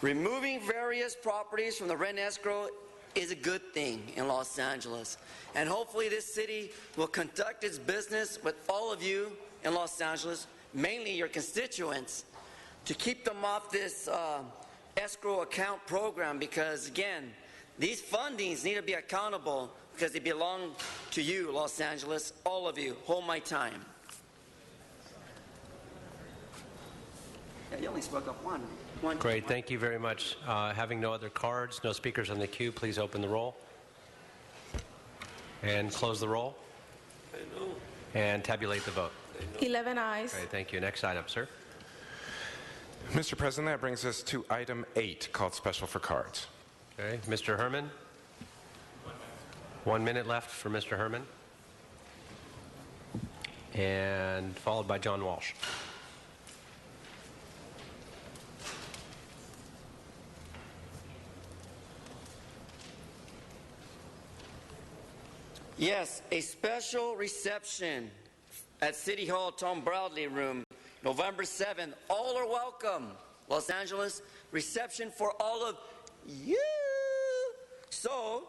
Removing various properties from the rent escrow is a good thing in Los Angeles. And hopefully this city will conduct its business with all of you in Los Angeles, mainly your constituents, to keep them off this escrow account program, because again, these fundings need to be accountable because they belong to you, Los Angeles, all of you. Hold my time. Yeah, you only spoke up one. Great, thank you very much. Having no other cards, no speakers on the queue, please open the roll and close the roll and tabulate the vote. 11 ayes. Great, thank you. Next item, sir. Mr. President, that brings us to item 8, called Special for Cards. Okay, Mr. Herman. 1 minute left for Mr. Herman. And followed by John Walsh. Yes, a special reception at City Hall Tom Broadley Room, November 7th. All are welcome. Los Angeles, reception for all of you. So,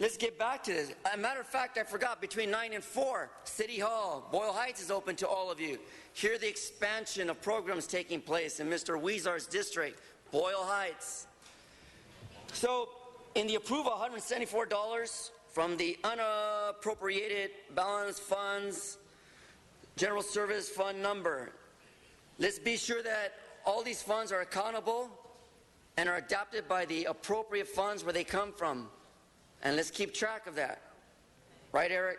let's get back to this. As a matter of fact, I forgot, between 9 and 4, City Hall, Boyle Heights is open to all of you. Hear the expansion of programs taking place in Mr. Weezar's district, Boyle Heights. So, in the approval, $174 from the unappropriated balance funds, general service fund number. Let's be sure that all these funds are accountable and are adapted by the appropriate funds where they come from. And let's keep track of that. Right, Eric?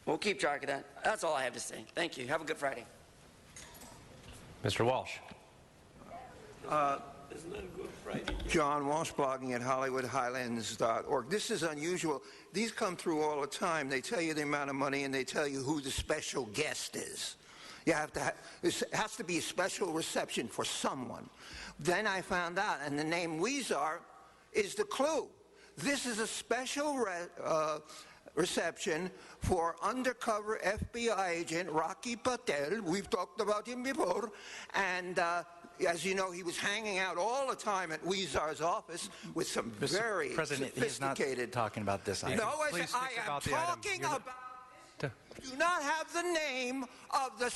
We'll keep track of that. That's all I have to say. Thank you. Have a good Friday. Mr. Walsh. Isn't that a good Friday? John Walsh, blogging at HollywoodHighlands.org. This is unusual. These come through all the time. They tell you the amount of money and they tell you who the special guest is. You have to it has to be a special reception for someone. Then I found out, and the name Weezar is the clue. This is a special reception for undercover FBI agent Rocky Patel. We've talked about him before. And as you know, he was hanging out all the time at Weezar's office with some very President, sophisticated... he's not talking about this item. No, I am talking about... Do not have the name of the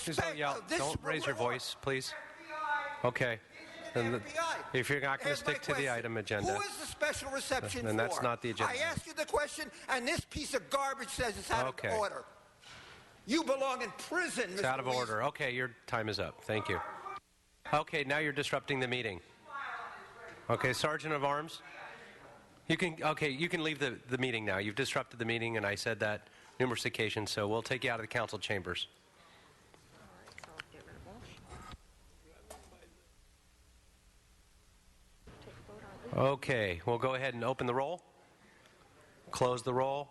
Don't raise your voice, please. Okay. If you're not going to stick to the item agenda, who is the special reception then for? that's not the agenda. I asked you the question, and this piece of garbage says it's out of order. You belong in prison, Mr. It's out of order. Okay, your time is up. Thank you. Okay, now you're disrupting the meeting. Okay, Sergeant of Arms, you can leave the meeting now. You've disrupted the meeting, and I said that numerous occasions, so we'll take you out of the council chambers. Okay, we'll go ahead and open the roll, close the roll,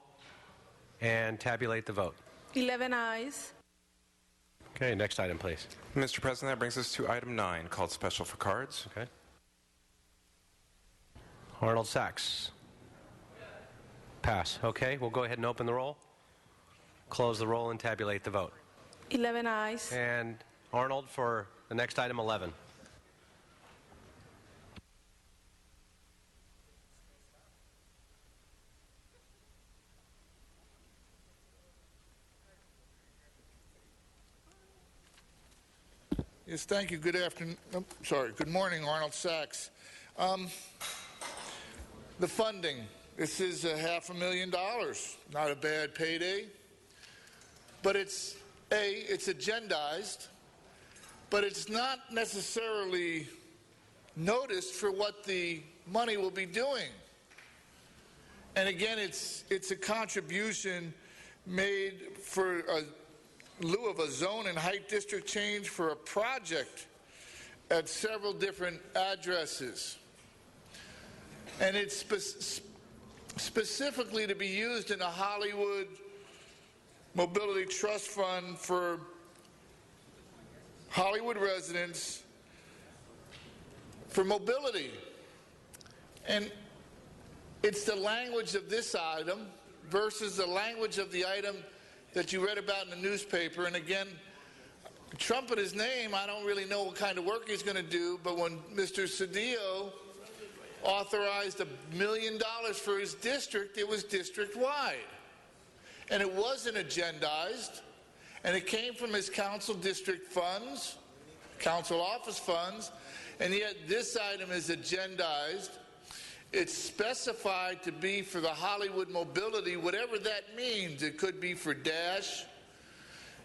and tabulate the vote. 11 ayes. Okay, next item, please. Mr. President, that brings us to item 9, called Special for Cards. Okay. Arnold Sachs. Pass. Okay, we'll go ahead and open the roll, close the roll, and tabulate the vote. 11 ayes. And Arnold for the next item, 11. Yes, thank you. Good afternoon. Good morning, Arnold Sachs. The funding. This is $500,000. Not a bad payday. But it's agendized, but it's not necessarily noticed for what the money will be doing. And again, it's a contribution made for a lieu of a zone and height district change for a project at several different addresses. And it's specifically to be used in a Hollywood Mobility Trust Fund for Hollywood residents for mobility. And it's the language of this item versus the language of the item that you read about in the newspaper. And again, trumpet his name, I don't really know what kind of work he's going to do, but when Mr. Cedillo authorized $1 million for his district, it was district-wide. And it wasn't agendized, and it came from his council district funds, council office funds, and yet this item is agendized. It's specified to be for the Hollywood mobility, whatever that means. It could be for Dash,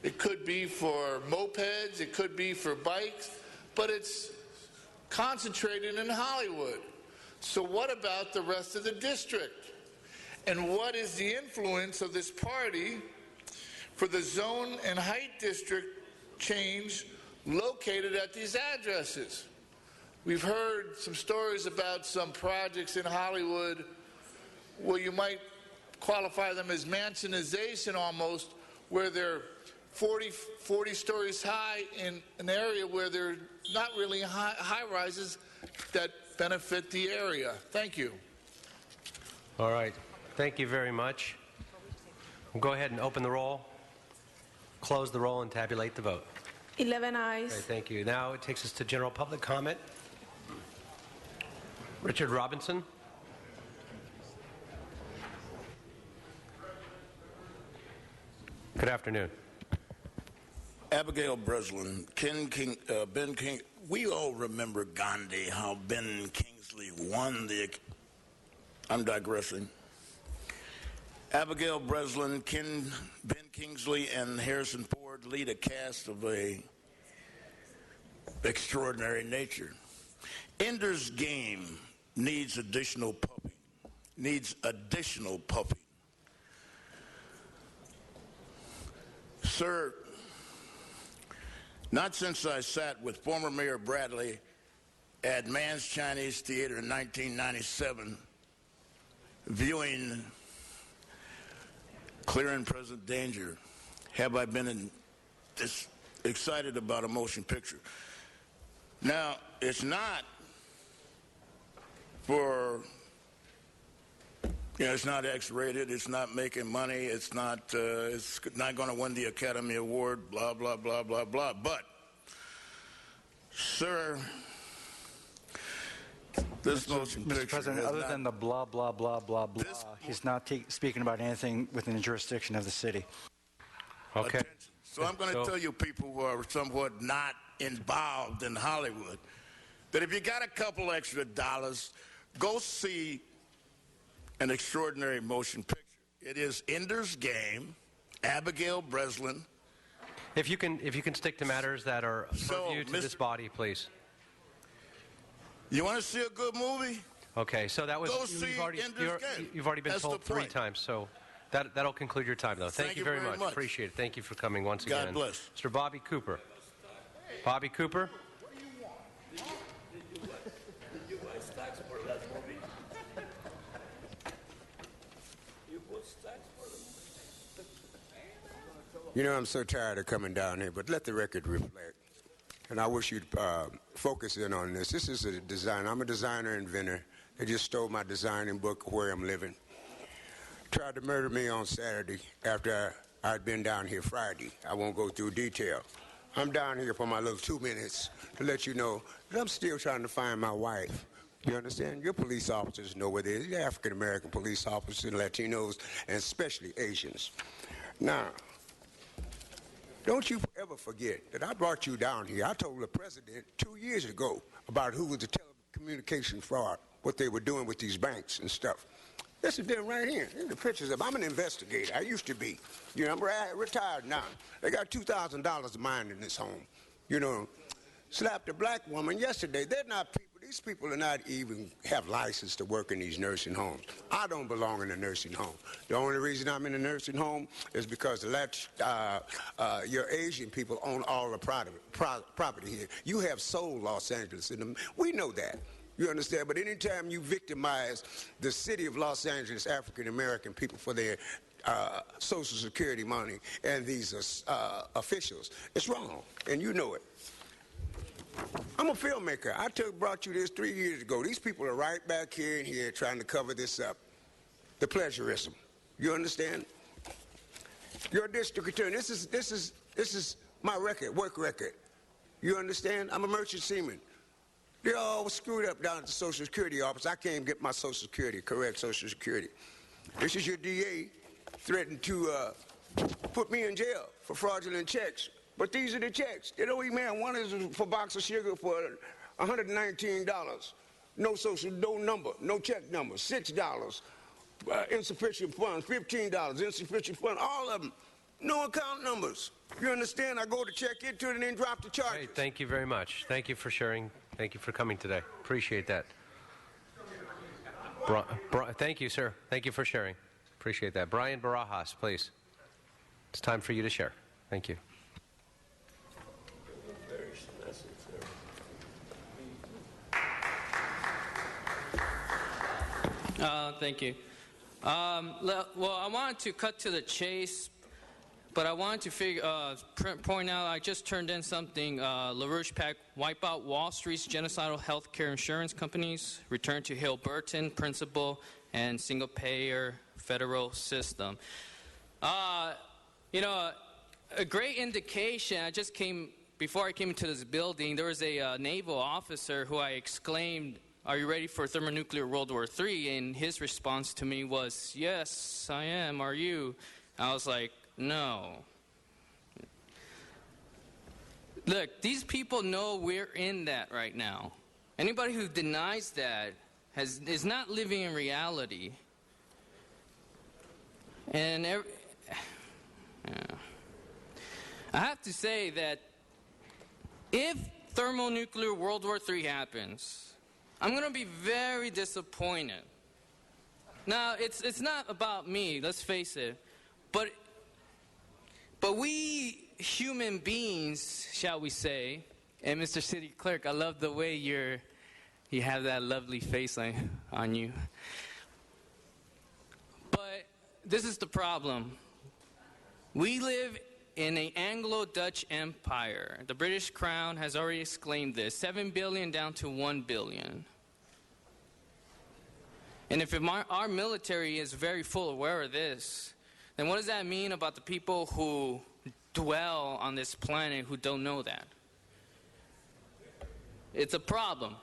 it could be for mopeds, it could be for bikes, but it's concentrated in Hollywood. So what about the rest of the district? And what is the influence of this party for the zone and height district change located at these addresses? We've heard some stories about some projects in Hollywood where you might qualify them as mansionization almost, where they're 40 stories high in an area where they're not really high rises that benefit the area. Thank you. All right. Thank you very much. We'll go ahead and open the roll, close the roll, and tabulate the vote. 11 ayes. Okay, thank you. Now it takes us to general public comment. Richard Robinson. Good afternoon. Abigail Breslin, Ben King. We all remember Gandhi, how Ben Kingsley won the. I'm digressing. Abigail Breslin, Ben Kingsley, and Harrison Ford lead a cast of a extraordinary nature. Ender's Game needs additional pupping. Sir, not since I sat with former Mayor Bradley at Mann's Chinese Theater in 1997, viewing Clear and Present Danger, have I been this excited about a motion picture. Now, it's not for, it's not X-rated, it's not making money, it's not going to win the Academy Award, blah, blah, blah, blah, blah. But, sir, this motion picture Mr. President, other than the blah, blah, blah, blah, blah, he's not speaking about anything within the jurisdiction of the city. Okay. So I'm going to tell you people who are somewhat not involved in Hollywood that if you got a couple extra dollars, go see an extraordinary motion picture. It is Ender's Game, Abigail Breslin. If you can stick to matters that are purview to this body, please. You want to see a good movie? Okay, so that was Go see Ender's Game. You've already been That's told the 3 point. times, so that'll conclude your time, though. Thank you very much. Appreciate it. Thank you for coming once again. God bless. Mr. Bobby Cooper. Bobby Cooper. You know, I'm so tired of coming down here, but let the record reflect. And I wish you'd focus in on this. This is a design. I'm a designer inventor. They just stole my designing book, Where I'm Living. Tried to murder me on Saturday after I'd been down here Friday. I won't go through detail. I'm down here for my little 2 minutes to let you know that I'm still trying to find my wife. You understand? Your police officers know where they are. Your African-American police officers, Latinos, and especially Asians. Now, don't you ever forget that I brought you down here. I told the president 2 years ago about who was the telecommunication fraud, what they were doing with these banks and stuff. This is them right here. Here's the pictures of. I'm an investigator. I used to be. You know, I'm retired now. They got $2,000 of mine in this home. You know, slapped a black woman yesterday. They're not people. These people are not even have license to work in these nursing homes. I don't belong in a nursing home. The only reason I'm in a nursing home is because your Asian people own all the property here. You have sold Los Angeles in them. We know that. You understand? But anytime you victimize the city of Los Angeles African-American people for their Social Security money and these officials, it's wrong, and you know it. I'm a filmmaker. I brought you this 3 years ago. These people are right back here and here trying to cover this up. The plagiarism. You understand? Your district attorney. This is my work record. You understand? I'm a merchant seaman. They're all screwed up down at the Social Security office. I can't get my Social Security, correct Social Security. This is your DA threatened to put me in jail for fraudulent checks. But these are the checks. You know, man, one is for a box of sugar for $119. No social, no number, no check number. $6. Insufficient funds, $15. Insufficient funds, all of them. No account numbers. You understand? I go to check into it and then drop the charges. Hey, thank you very much. Thank you for sharing. Thank you for coming today. Appreciate that. Thank you, sir. Thank you for sharing. Appreciate that. Brian Barajas, please. It's time for you to share. Thank you. Thank you. Well, I wanted to cut to the chase, but I wanted to point out I just turned in something. LaRouche PAC, wipe out Wall Street's genocidal healthcare insurance companies, return to Hill-Burton principle, and single-payer federal system. You know, a great indication, before I came into this building, there was a naval officer who I exclaimed, "Are you ready for thermonuclear World War III?" And his response to me was, "Yes, I am. Are you?" I was like, "No." Look, these people know we're in that right now. Anybody who denies that is not living in reality. And I have to say that if thermonuclear World War III happens, I'm going to be very disappointed. Now, it's not about me, let's face it, but we human beings, shall we say, and Mr. City Clerk, I love the way you have that lovely face on you. But this is the problem. We live in an Anglo-Dutch empire. The British Crown has already exclaimed this, 7 billion down to 1 billion. And if our military is very full aware of this, then what does that mean about the people who dwell on this planet who don't know that? It's a problem.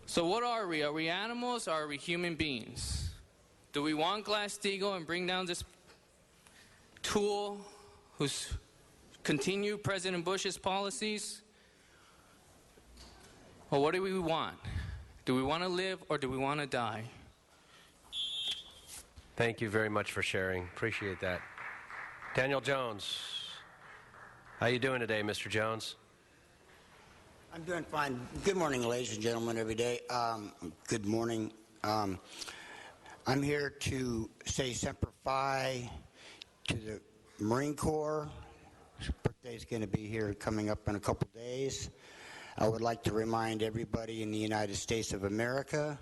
So what are we? Are we animals or are we human beings? Do we want Glass-Steagall and bring down this tool who's continue President Bush's policies? Or what do we want? Do we want to live or do we want to die? Thank you very much for sharing. Appreciate that. Daniel Jones. How you doing today, Mr. Jones? I'm doing fine. Good morning, ladies and gentlemen, every day. Good morning. I'm here to say Semper Fi to the Marine Corps. His birthday is going to be here coming up in a couple days. I would like to remind everybody in the United States of America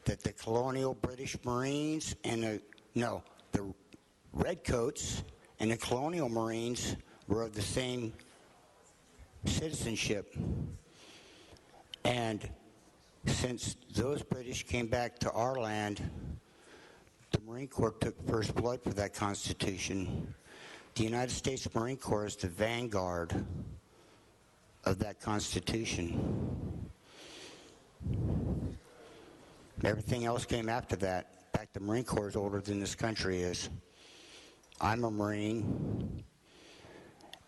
that the colonial British Marines and the Redcoats and the colonial Marines were of the same citizenship. And since those British came back to our land, the Marine Corps took first blood for that Constitution. The United States Marine Corps is the vanguard of that Constitution. Everything else came after that. In fact, the Marine Corps is older than this country is. I'm a Marine,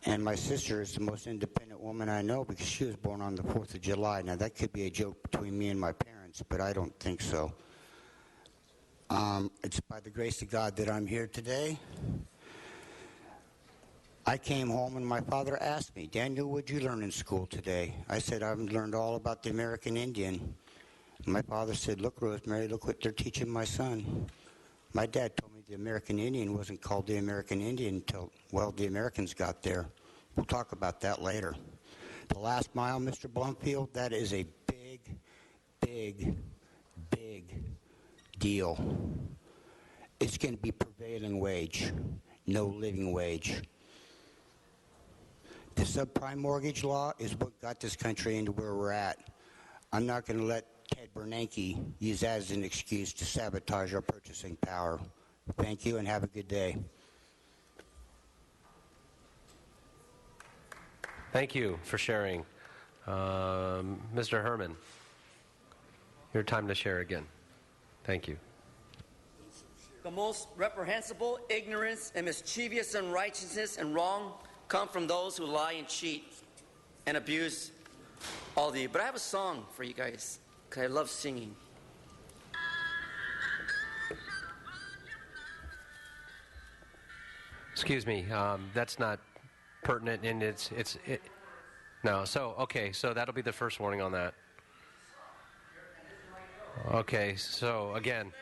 and my sister is the most independent woman I know because she was born on the 4th of July. Now, that could be a joke between me and my parents, but I don't think so. It's by the grace of God that I'm here today. I came home and my father asked me, "Daniel, what'd you learn in school today?" I said, "I've learned all about the American Indian." My father said, "Look, Rosemary, look what they're teaching my son." My dad told me the American Indian wasn't called the American Indian until, well, the Americans got there. We'll talk about that later. The last mile, Mr. Blumfield, that is a big, big, big deal. It's going to be prevailing wage, no living wage. The subprime mortgage law is what got this country into where we're at. I'm not going to let Ted Bernanke use that as an excuse to sabotage our purchasing power. Thank you and have a good day. Thank you for sharing. Mr. Herman, your time to share again. Thank you. The most reprehensible ignorance and mischievous unrighteousness and wrong come from those who lie and cheat and abuse all of you. But I have a song for you guys because I love singing. Excuse me, that's not pertinent, and no. So okay, so that'll be the first warning on that. Okay, so again.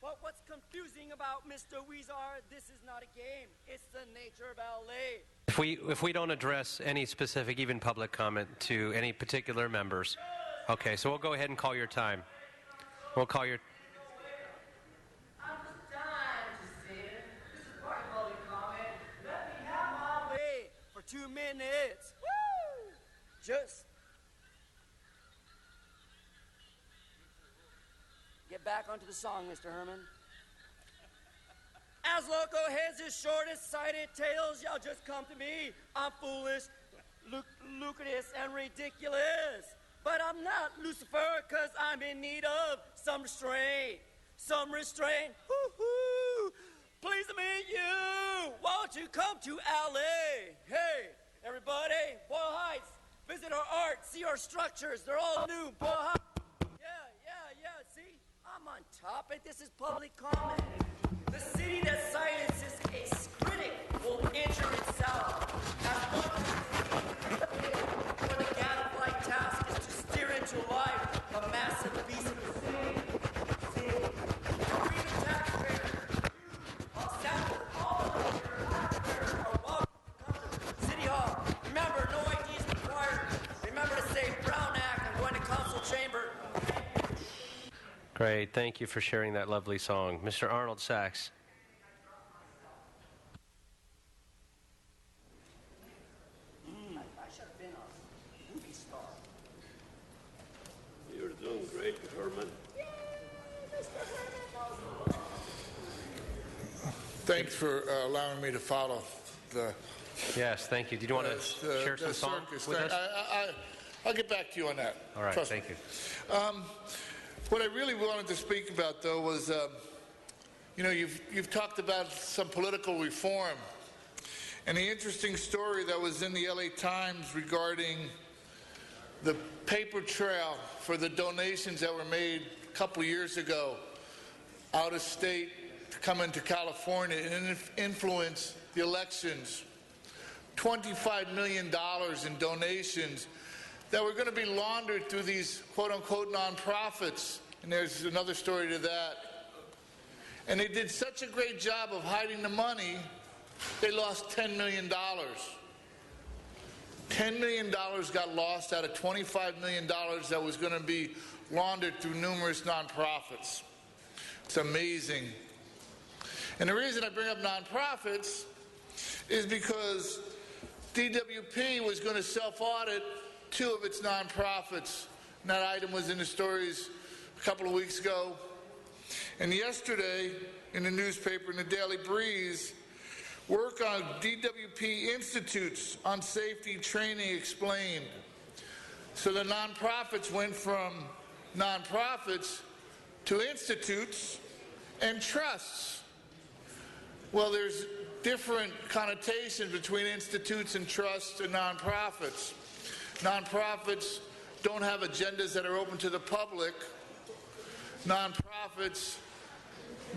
But what's confusing about Mr. Weezer, this is not a game. It's the nature of LA. If we don't address any specific, even public comment to any particular members, okay, so we'll go ahead and call your time. We'll call your. I'm just dying to say it. This is part of public comment. Let me have my way for 2 minutes. Woo! Just. back onto the song, Mr. Herman. As loco heads his shortest sighted tales, y'all just come to me. I'm foolish, lucrative, and ridiculous. But I'm not Lucifer, cause I'm in need of some restraint. Some restraint. Woo-hoo! Pleased to meet you. Won't you come to LA? Hey, everybody, Boyle Heights. Visit our art, see our structures. They're all new. Boyle Heights. Yeah. See, I'm on topic. This is public comment. The city that silences a critic will injure itself. As one for the gadfly task is to steer into life a massive beast of the city. Free the taxpayer. Example, all of your taxpayers are welcome to come to City Hall. Remember, no IDs required. Remember to say Brown Act and go into council chamber. Great. Thank you for sharing that lovely song. Mr. Arnold Sachs. I should have been a movie star. You're doing great, Herman. Thanks for allowing me to follow the Yes, thank you. Did you want to share some song circus with thing. us? I'll get back to you on that. All right, Trust thank me. you. What I really wanted to speak about, though, was, you've talked about some political reform, and the interesting story that was in the LA Times regarding the paper trail for the donations that were made a couple years ago out of state to come into California and influence the elections. $25 million in donations that were going to be laundered through these quote-unquote nonprofits. And there's another story to that. And they did such a great job of hiding the money, they lost $10 million. $10 million got lost out of $25 million that was going to be laundered through numerous nonprofits. It's amazing. And the reason I bring up nonprofits is because DWP was going to self-audit 2 of its nonprofits. And that item was in the stories a couple of weeks ago. And yesterday, in the newspaper, in the Daily Breeze, work on DWP Institutes on Safety Training explained. So the nonprofits went from nonprofits to institutes and trusts. Well, there's different connotations between institutes and trusts and nonprofits. Nonprofits don't have agendas that are open to the public. Nonprofits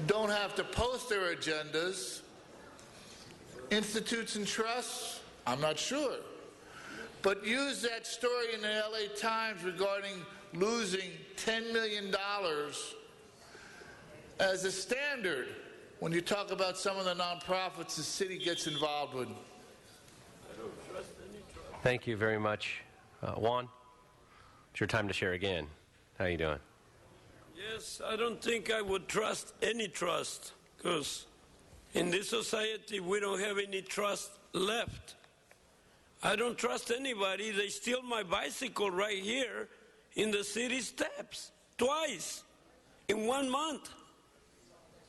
don't have to post their agendas. Institutes and trusts, I'm not sure. But use that story in the LA Times regarding losing $10 million as a standard when you talk about some of the nonprofits the city gets involved with. Thank you very much. Juan, it's your time to share again. How you doing? Yes, I don't think I would trust any trust, because in this society we don't have any trust left. I don't trust anybody. They steal my bicycle right here in the city steps twice in 1 month.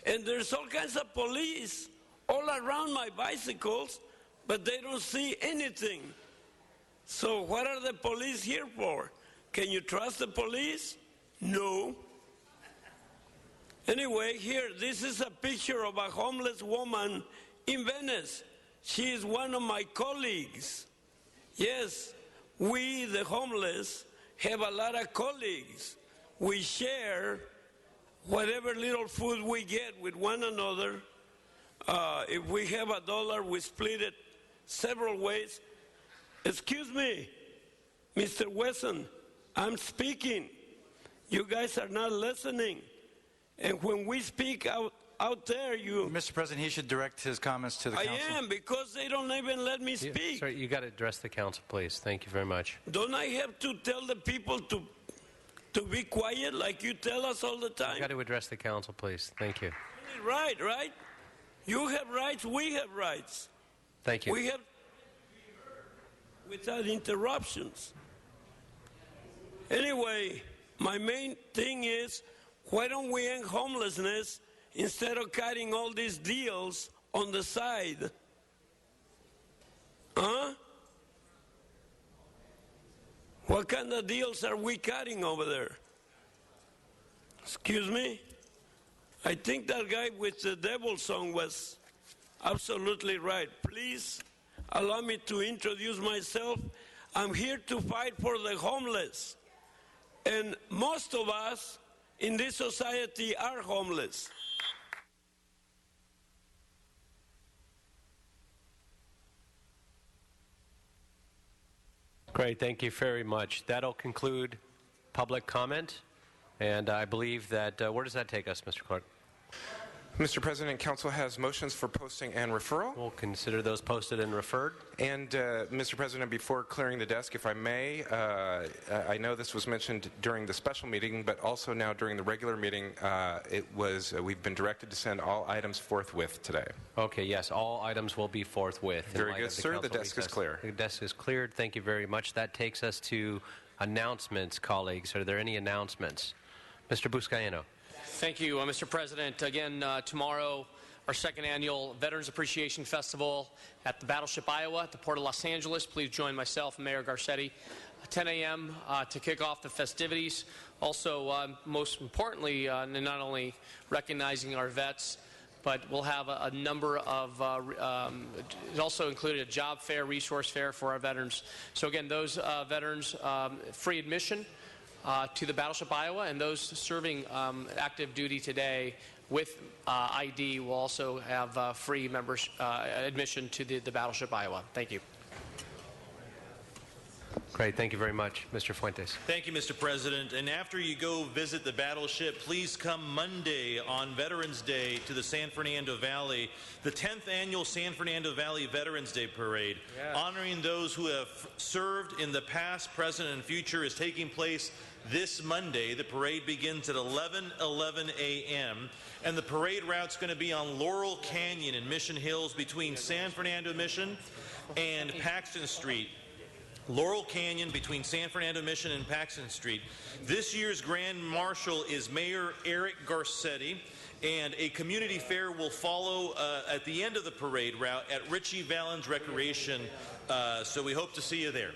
And there's all kinds of police all around my bicycles, but they don't see anything. So what are the police here for? Can you trust the police? No. Anyway, here, this is a picture of a homeless woman in Venice. She is one of my colleagues. Yes, we, the homeless, have a lot of colleagues. We share whatever little food we get with one another. If we have $1, we split it several ways. Excuse me, Mr. Wesson, I'm speaking. You guys are not listening. And when we speak out there, you... Mr. President, he should direct his comments to the council. I am, because they don't even let me speak. Sorry, you got to address the council, please. Thank you very much. Don't I have to tell the people to be quiet like you tell us all the time? You got to address the council, please. Thank you. Right? You have rights, we have rights. Thank you. We have without interruptions. Anyway, my main thing is Why don't we end homelessness instead of cutting all these deals on the side? Huh? What kind of deals are we cutting over there? Excuse me? I think that guy with the devil song was absolutely right. Please allow me to introduce myself. I'm here to fight for the homeless. And most of us in this society are homeless. Great, thank you very much. That'll conclude public comment, and I believe that, where does that take us, Mr. Clark? Mr. President, Council has motions for posting and referral. We'll consider those posted and referred. And, Mr. President, before clearing the desk, if I may, I know this was mentioned during the special meeting, but also now during the regular meeting, we've been directed to send all items forthwith today. Okay, yes, all items will be forthwith. Very good, sir. The desk is clear. The desk is cleared. Thank you very much. That takes us to announcements, colleagues. Are there any announcements? Mr. Buscaino. Thank you, Mr. President. Again, tomorrow, our second annual Veterans Appreciation Festival at the Battleship Iowa at the Port of Los Angeles. Please join myself and Mayor Garcetti at 10 a.m. To kick off the festivities. Also, most importantly, not only recognizing our vets, but we'll have a number of, it also included a job fair, resource fair for our veterans. So again, those veterans, free admission to the Battleship Iowa, and those serving active duty today with ID will also have free members admission to the Battleship Iowa. Thank you. Great, thank you very much. Mr. Fuentes. Thank you, Mr. President. And after you go visit the battleship, please come Monday on Veterans Day to the San Fernando Valley, the 10th annual San Fernando Valley Veterans Day Parade. Yeah. Honoring those who have served in the past, present, and future is taking place this Monday. The parade begins at 11:11 a.m. and the parade route's going to be on Laurel Canyon in Mission Hills between San Fernando Mission and Paxton Street. Laurel Canyon between San Fernando Mission and Paxton Street. This year's Grand Marshal is Mayor Eric Garcetti, and a community fair will follow at the end of the parade route at Richie Valens Recreation, so we hope to see you there.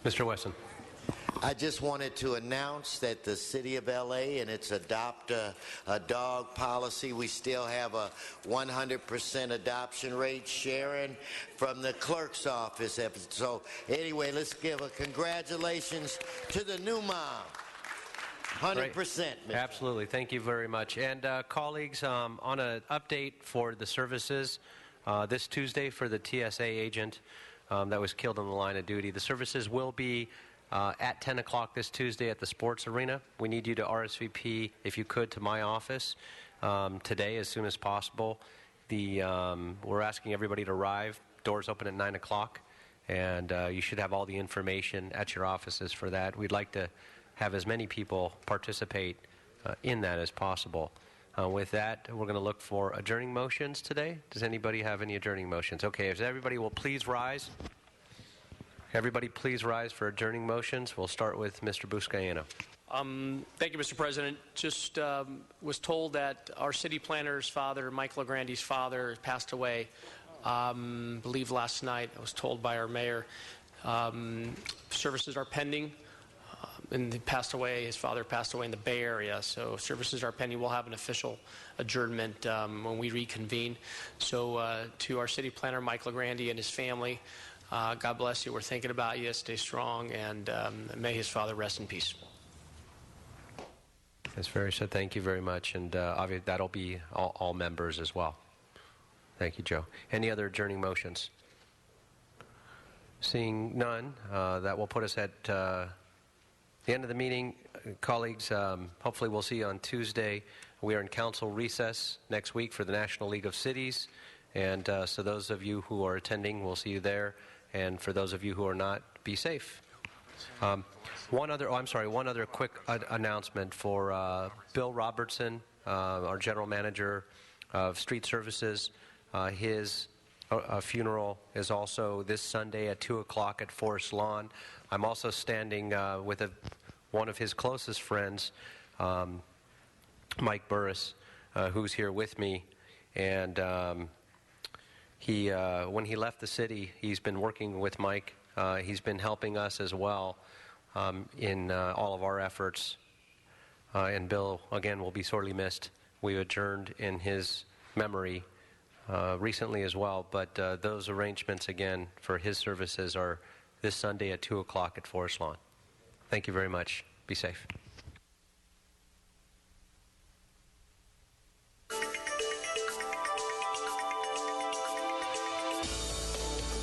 Mr. Wesson. I just wanted to announce that the City of LA and its Adopt a Dog policy, we still have a 100% adoption rate. Sharon from the clerk's office. So anyway, let's give a congratulations to the new mom. 100%. Absolutely. Thank you very much. And colleagues, on an update for the services, this Tuesday for the TSA agent that was killed on the line of duty, the services will be at 10 o'clock this Tuesday at the sports arena. We need you to RSVP, if you could, to my office today as soon as possible. We're asking everybody to arrive. Doors open at 9 o'clock, and you should have all the information at your offices for that. We'd like to have as many people participate in that as possible. With that, we're going to look for adjourning motions today. Does anybody have any adjourning motions? Okay, if everybody will please rise. Everybody please rise for adjourning motions. We'll start with Mr. Buscaino. Thank you, Mr. President. Just was told that our city planner's father, Mike LaGrande's father, passed away, I believe last night. I was told by our mayor. Services are pending. And his father passed away in the Bay Area, so services are pending. We'll have an official adjournment when we reconvene. So to our city planner, Mike LaGrande, and his family, God bless you. We're thinking about you. Stay strong, and may his father rest in peace. Ms. Ferry said thank you very much, and obviously that'll be all members as well. Thank you, Joe. Any other adjourning motions? Seeing none, that will put us at the end of the meeting. Colleagues, hopefully we'll see you on Tuesday. We are in council recess next week for the National League of Cities, and so those of you who are attending, we'll see you there. And for those of you who are not, be safe. One other quick announcement for Bill Robertson, our General Manager of Street Services. His funeral is also this Sunday at 2 o'clock at Forest Lawn. I'm also standing with one of his closest friends, Mike Burris, who's here with me. And when he left the city, he's been working with Mike. He's been helping us as well in all of our efforts. And Bill, again, will be sorely missed. We adjourned in his memory recently as well, but those arrangements, again, for his services are this Sunday at 2 o'clock at Forest Lawn. Thank you very much. Be safe.